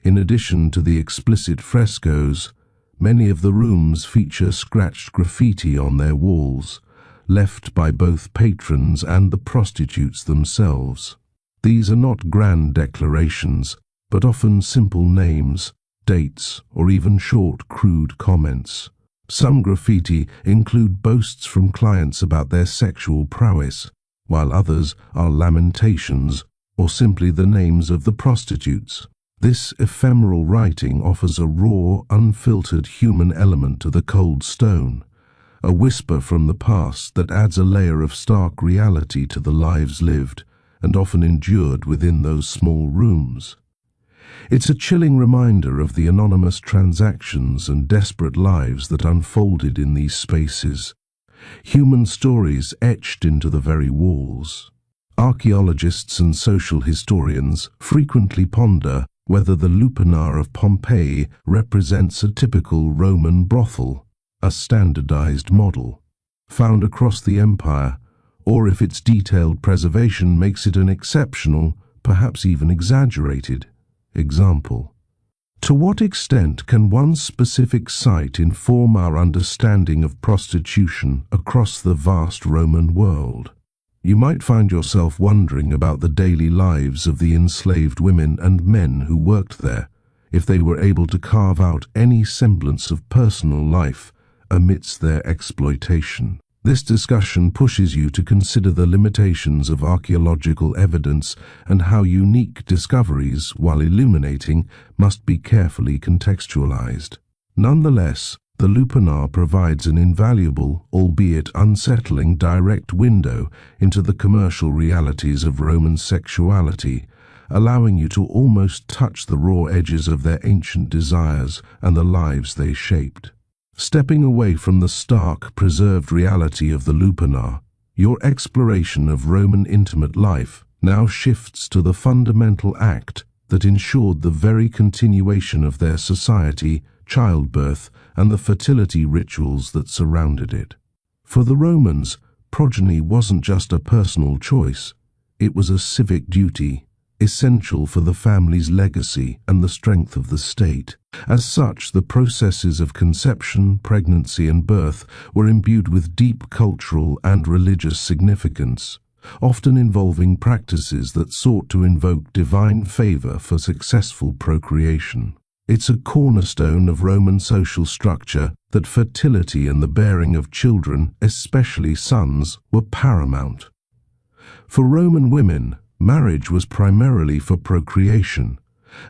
in addition to the explicit frescoes, many of the rooms feature scratched graffiti on their walls, left by both patrons and the prostitutes themselves. These are not grand declarations, but often simple names, dates, or even short, crude comments. Some graffiti include boasts from clients about their sexual prowess, while others are lamentations or simply the names of the prostitutes. This ephemeral writing offers a raw, unfiltered human element to the cold stone, a whisper from the past that adds a layer of stark reality to the lives lived and often endured within those small rooms. It's a chilling reminder of the anonymous transactions and desperate lives that unfolded in these spaces, human stories etched into the very walls. Archaeologists and social historians frequently ponder whether the lupanar of Pompeii represents a typical Roman brothel, a standardized model, found across the empire, or if its detailed preservation makes it an exceptional, perhaps even exaggerated, example. To what extent can one specific site inform our understanding of prostitution across the vast Roman world? You might find yourself wondering about the daily lives of the enslaved women and men who worked there, if they were able to carve out any semblance of personal life amidst their exploitation. This discussion pushes you to consider the limitations of archaeological evidence and how unique discoveries, while illuminating, must be carefully contextualized. Nonetheless, the lupanar provides an invaluable, albeit unsettling, direct window into the commercial realities of Roman sexuality, allowing you to almost touch the raw edges of their ancient desires and the lives they shaped. Stepping away from the stark, preserved reality of the lupanar, your exploration of Roman intimate life now shifts to the fundamental act that ensured the very continuation of their society, childbirth, and the fertility rituals that surrounded it. For the Romans, progeny wasn't just a personal choice, it was a civic duty, essential for the family's legacy and the strength of the state. As such, the processes of conception, pregnancy, and birth were imbued with deep cultural and religious significance, often involving practices that sought to invoke divine favor for successful procreation. It's a cornerstone of Roman social structure that fertility and the bearing of children, especially sons, were paramount. For Roman women, marriage was primarily for procreation,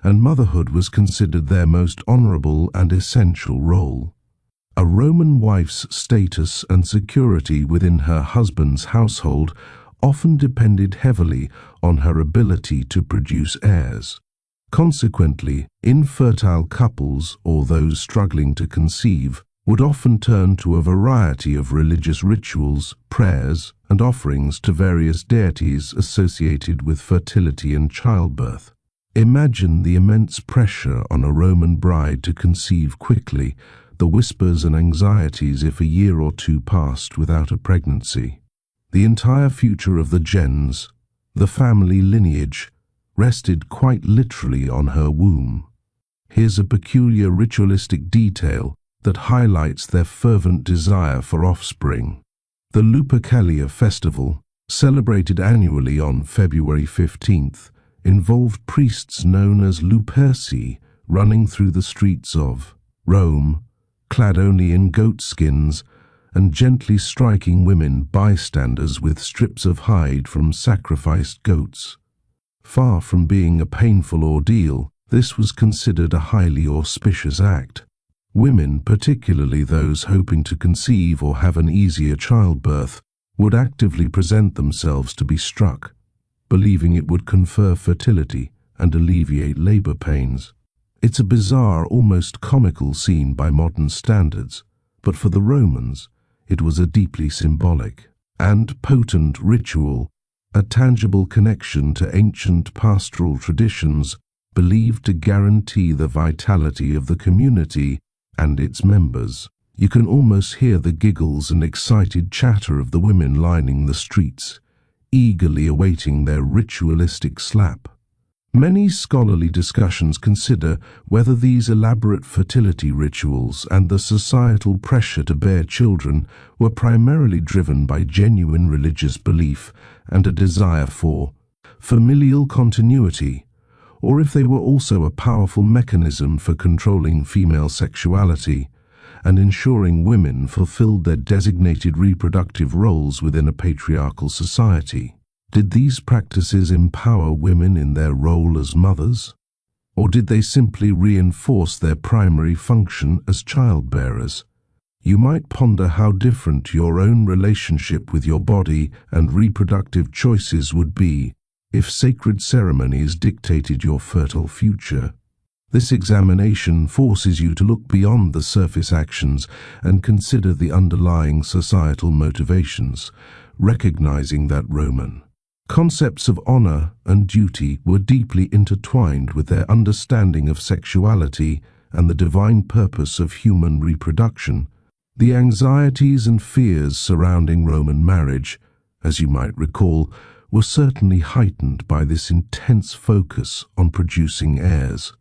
and motherhood was considered their most honorable and essential role. A Roman wife's status and security within her husband's household often depended heavily on her ability to produce heirs. Consequently, infertile couples or those struggling to conceive would often turn to a variety of religious rituals, prayers, and offerings to various deities associated with fertility and childbirth. Imagine the immense pressure on a Roman bride to conceive quickly, the whispers and anxieties if a year or two passed without a pregnancy. The entire future of the gens, the family lineage, rested quite literally on her womb. Here's a peculiar ritualistic detail that highlights their fervent desire for offspring. The Lupercalia festival, celebrated annually on February 15th, involved priests known as Luperci running through the streets of Rome, clad only in goat skins, and gently striking women bystanders with strips of hide from sacrificed goats. Far from being a painful ordeal, this was considered a highly auspicious act. Women, particularly those hoping to conceive or have an easier childbirth, would actively present themselves to be struck, believing it would confer fertility and alleviate labor pains. It's a bizarre, almost comical scene by modern standards, but for the Romans, it was a deeply symbolic and potent ritual, a tangible connection to ancient pastoral traditions believed to guarantee the vitality of the community and its members. You can almost hear the giggles and excited chatter of the women lining the streets, eagerly awaiting their ritualistic slap. Many scholarly discussions consider whether these elaborate fertility rituals and the societal pressure to bear children were primarily driven by genuine religious belief and a desire for familial continuity, or if they were also a powerful mechanism for controlling female sexuality and ensuring women fulfilled their designated reproductive roles within a patriarchal society. Did these practices empower women in their role as mothers? Or did they simply reinforce their primary function as childbearers? You might ponder how different your own relationship with your body and reproductive choices would be if sacred ceremonies dictated your fertile future. This examination forces you to look beyond the surface actions and consider the underlying societal motivations, recognizing that Roman concepts of honor and duty were deeply intertwined with their understanding of sexuality and the divine purpose of human reproduction. The anxieties and fears surrounding Roman marriage, as you might recall, were certainly heightened by this intense focus on producing heirs.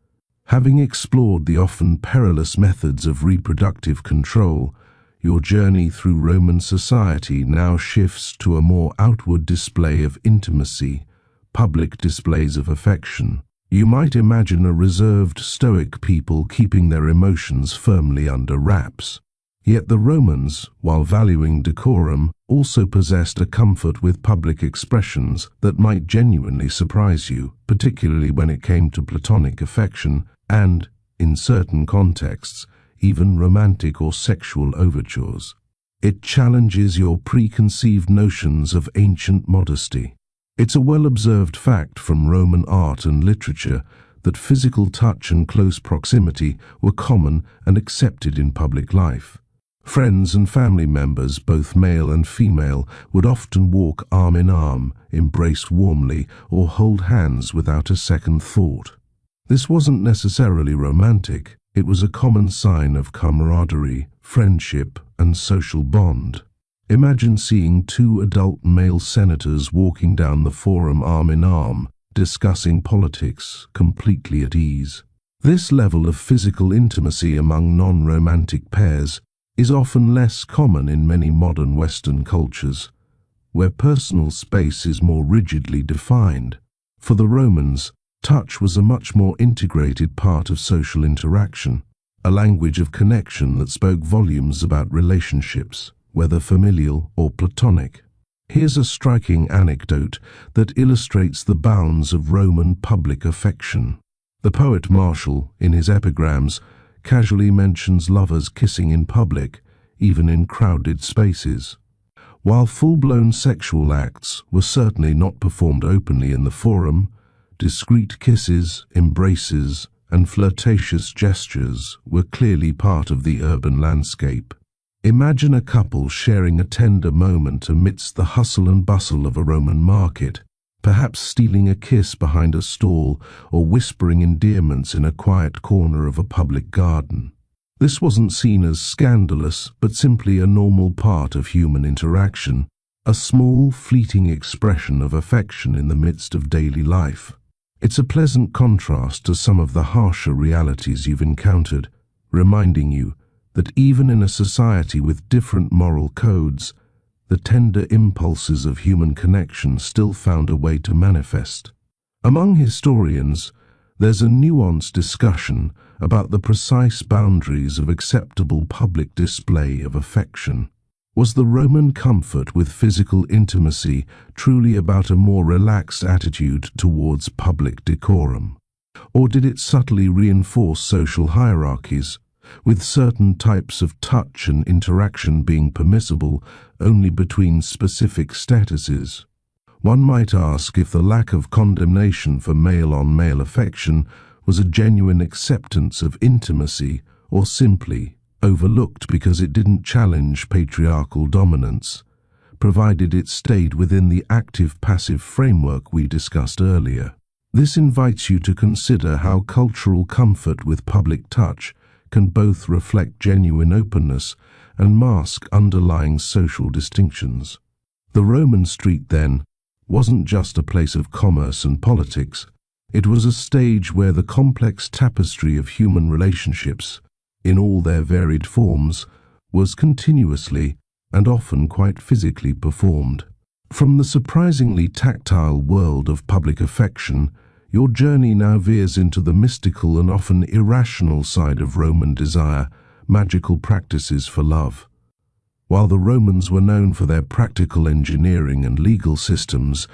Having explored the often perilous methods of reproductive control, your journey through Roman society now shifts to a more outward display of intimacy, public displays of affection. You might imagine a reserved, stoic people keeping their emotions firmly under wraps. Yet the Romans, while valuing decorum, also possessed a comfort with public expressions that might genuinely surprise you, particularly when it came to platonic affection and, in certain contexts, even romantic or sexual overtures. It challenges your preconceived notions of ancient modesty. It's a well-observed fact from Roman art and literature that physical touch and close proximity were common and accepted in public life. Friends and family members, both male and female, would often walk arm in arm, embrace warmly, or hold hands without a second thought. This wasn't necessarily romantic. It was a common sign of camaraderie, friendship, and social bond. Imagine seeing two adult male senators walking down the forum arm in arm, discussing politics, completely at ease. This level of physical intimacy among non-romantic pairs is often less common in many modern Western cultures, where personal space is more rigidly defined. For the Romans, touch was a much more integrated part of social interaction, a language of connection that spoke volumes about relationships, whether familial or platonic. Here's a striking anecdote that illustrates the bounds of Roman public affection. The poet Martial, in his epigrams, casually mentions lovers kissing in public, even in crowded spaces. While full-blown sexual acts were certainly not performed openly in the forum, discreet kisses, embraces, and flirtatious gestures were clearly part of the urban landscape. Imagine a couple sharing a tender moment amidst the hustle and bustle of a Roman market, perhaps stealing a kiss behind a stall or whispering endearments in a quiet corner of a public garden. This wasn't seen as scandalous, but simply a normal part of human interaction, a small, fleeting expression of affection in the midst of daily life. It's a pleasant contrast to some of the harsher realities you've encountered, reminding you that even in a society with different moral codes, the tender impulses of human connection still found a way to manifest. Among historians, there's a nuanced discussion about the precise boundaries of acceptable public display of affection. Was the Roman comfort with physical intimacy truly about a more relaxed attitude towards public decorum? Or did it subtly reinforce social hierarchies, with certain types of touch and interaction being permissible only between specific statuses? One might ask if the lack of condemnation for male-on-male affection was a genuine acceptance of intimacy, or simply overlooked because it didn't challenge patriarchal dominance, provided it stayed within the active-passive framework we discussed earlier. This invites you to consider how cultural comfort with public touch can both reflect genuine openness and mask underlying social distinctions. The Roman street, then, wasn't just a place of commerce and politics. It was a stage where the complex tapestry of human relationships, in all their varied forms, was continuously and often quite physically performed. From the surprisingly tactile world of public affection, your journey now veers into the mystical and often irrational side of Roman desire, magical practices for love. While the Romans were known for their practical engineering and legal systems,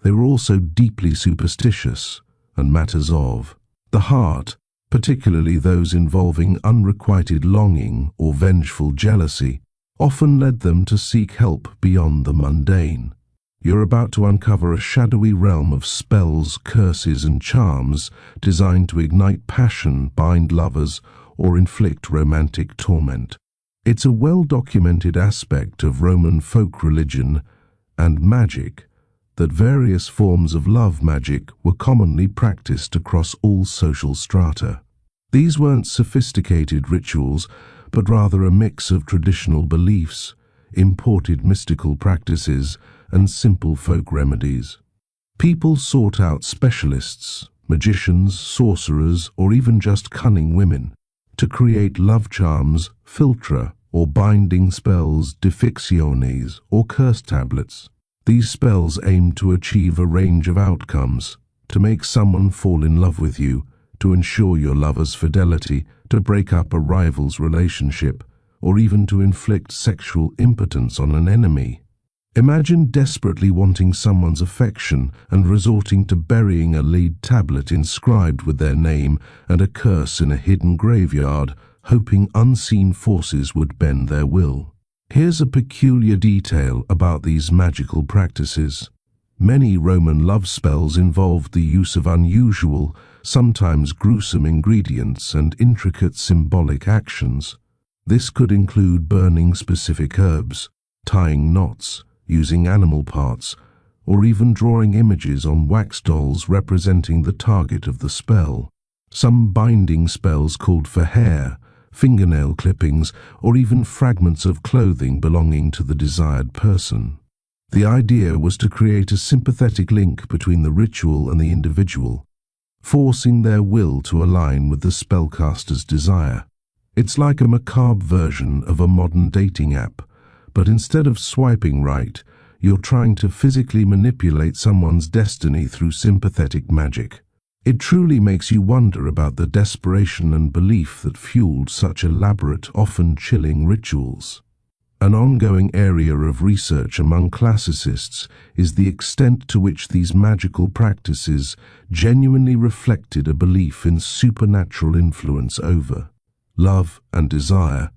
they were also deeply superstitious, and matters of the heart, particularly those involving unrequited longing or vengeful jealousy, often led them to seek help beyond the mundane. You're about to uncover a shadowy realm of spells, curses, and charms designed to ignite passion, bind lovers, or inflict romantic torment. It's a well-documented aspect of Roman folk religion and magic that various forms of love magic were commonly practiced across all social strata. These weren't sophisticated rituals, but rather a mix of traditional beliefs, imported mystical practices, and simple folk remedies. People sought out specialists, magicians, sorcerers, or even just cunning women, to create love charms, philtra, or binding spells, diffictiones, or curse tablets. These spells aim to achieve a range of outcomes: to make someone fall in love with you, to ensure your lover's fidelity, to break up a rival's relationship, or even to inflict sexual impotence on an enemy. Imagine desperately wanting someone's affection and resorting to burying a lead tablet inscribed with their name and a curse in a hidden graveyard, hoping unseen forces would bend their will. Here's a peculiar detail about these magical practices. Many Roman love spells involved the use of unusual, sometimes gruesome ingredients and intricate symbolic actions. This could include burning specific herbs, tying knots, using animal parts, or even drawing images on wax dolls representing the target of the spell. Some binding spells called for hair, fingernail clippings, or even fragments of clothing belonging to the desired person. The idea was to create a sympathetic link between the ritual and the individual, forcing their will to align with the spellcaster's desire. It's like a macabre version of a modern dating app, but instead of swiping right, you're trying to physically manipulate someone's destiny through sympathetic magic. It truly makes you wonder about the desperation and belief that fueled such elaborate, often chilling rituals. An ongoing area of research among classicists is the extent to which these magical practices genuinely reflected a belief in supernatural influence over love and desire,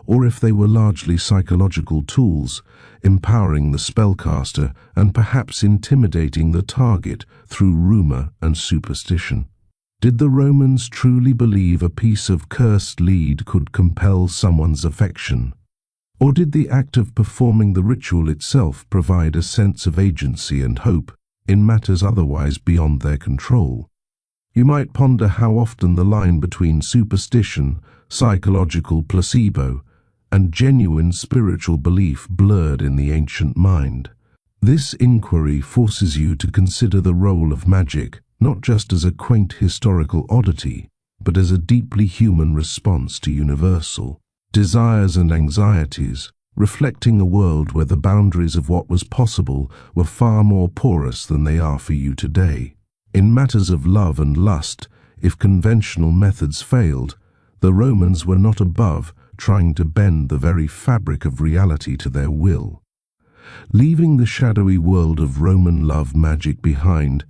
or if they were largely psychological tools, empowering the spellcaster and perhaps intimidating the target through rumor and superstition. Did the Romans truly believe a piece of cursed lead could compel someone's affection? Or did the act of performing the ritual itself provide a sense of agency and hope in matters otherwise beyond their control? You might ponder how often the line between superstition, psychological placebo, and genuine spiritual belief blurred in the ancient mind. This inquiry forces you to consider the role of magic not just as a quaint historical oddity, but as a deeply human response to universal desires and anxieties, reflecting a world where the boundaries of what was possible were far more porous than they are for you today. In matters of love and lust, if conventional methods failed, the Romans were not above trying to bend the very fabric of reality to their will. Leaving the shadowy world of Roman love magic behind,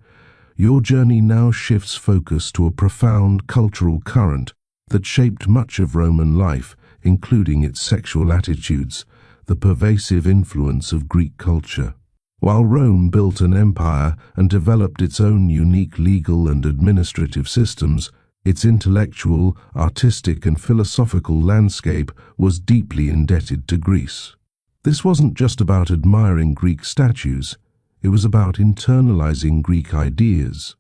your journey now shifts focus to a profound cultural current that shaped much of Roman life, including its sexual attitudes, the pervasive influence of Greek culture. While Rome built an empire and developed its own unique legal and administrative systems, its intellectual, artistic, and philosophical landscape was deeply indebted to Greece. This wasn't just about admiring Greek statues, it was about internalizing Greek ideas.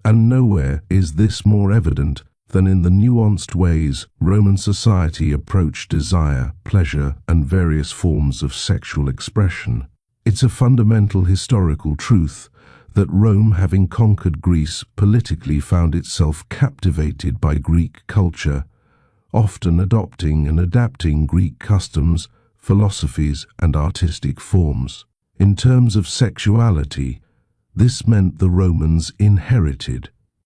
And nowhere is this more evident than in the nuanced ways Roman society approached desire, pleasure, and various forms of sexual expression. It's a fundamental historical truth that Rome, having conquered Greece, politically found itself captivated by Greek culture, often adopting and adapting Greek customs, philosophies, and artistic forms. In terms of sexuality, this meant the Romans inherited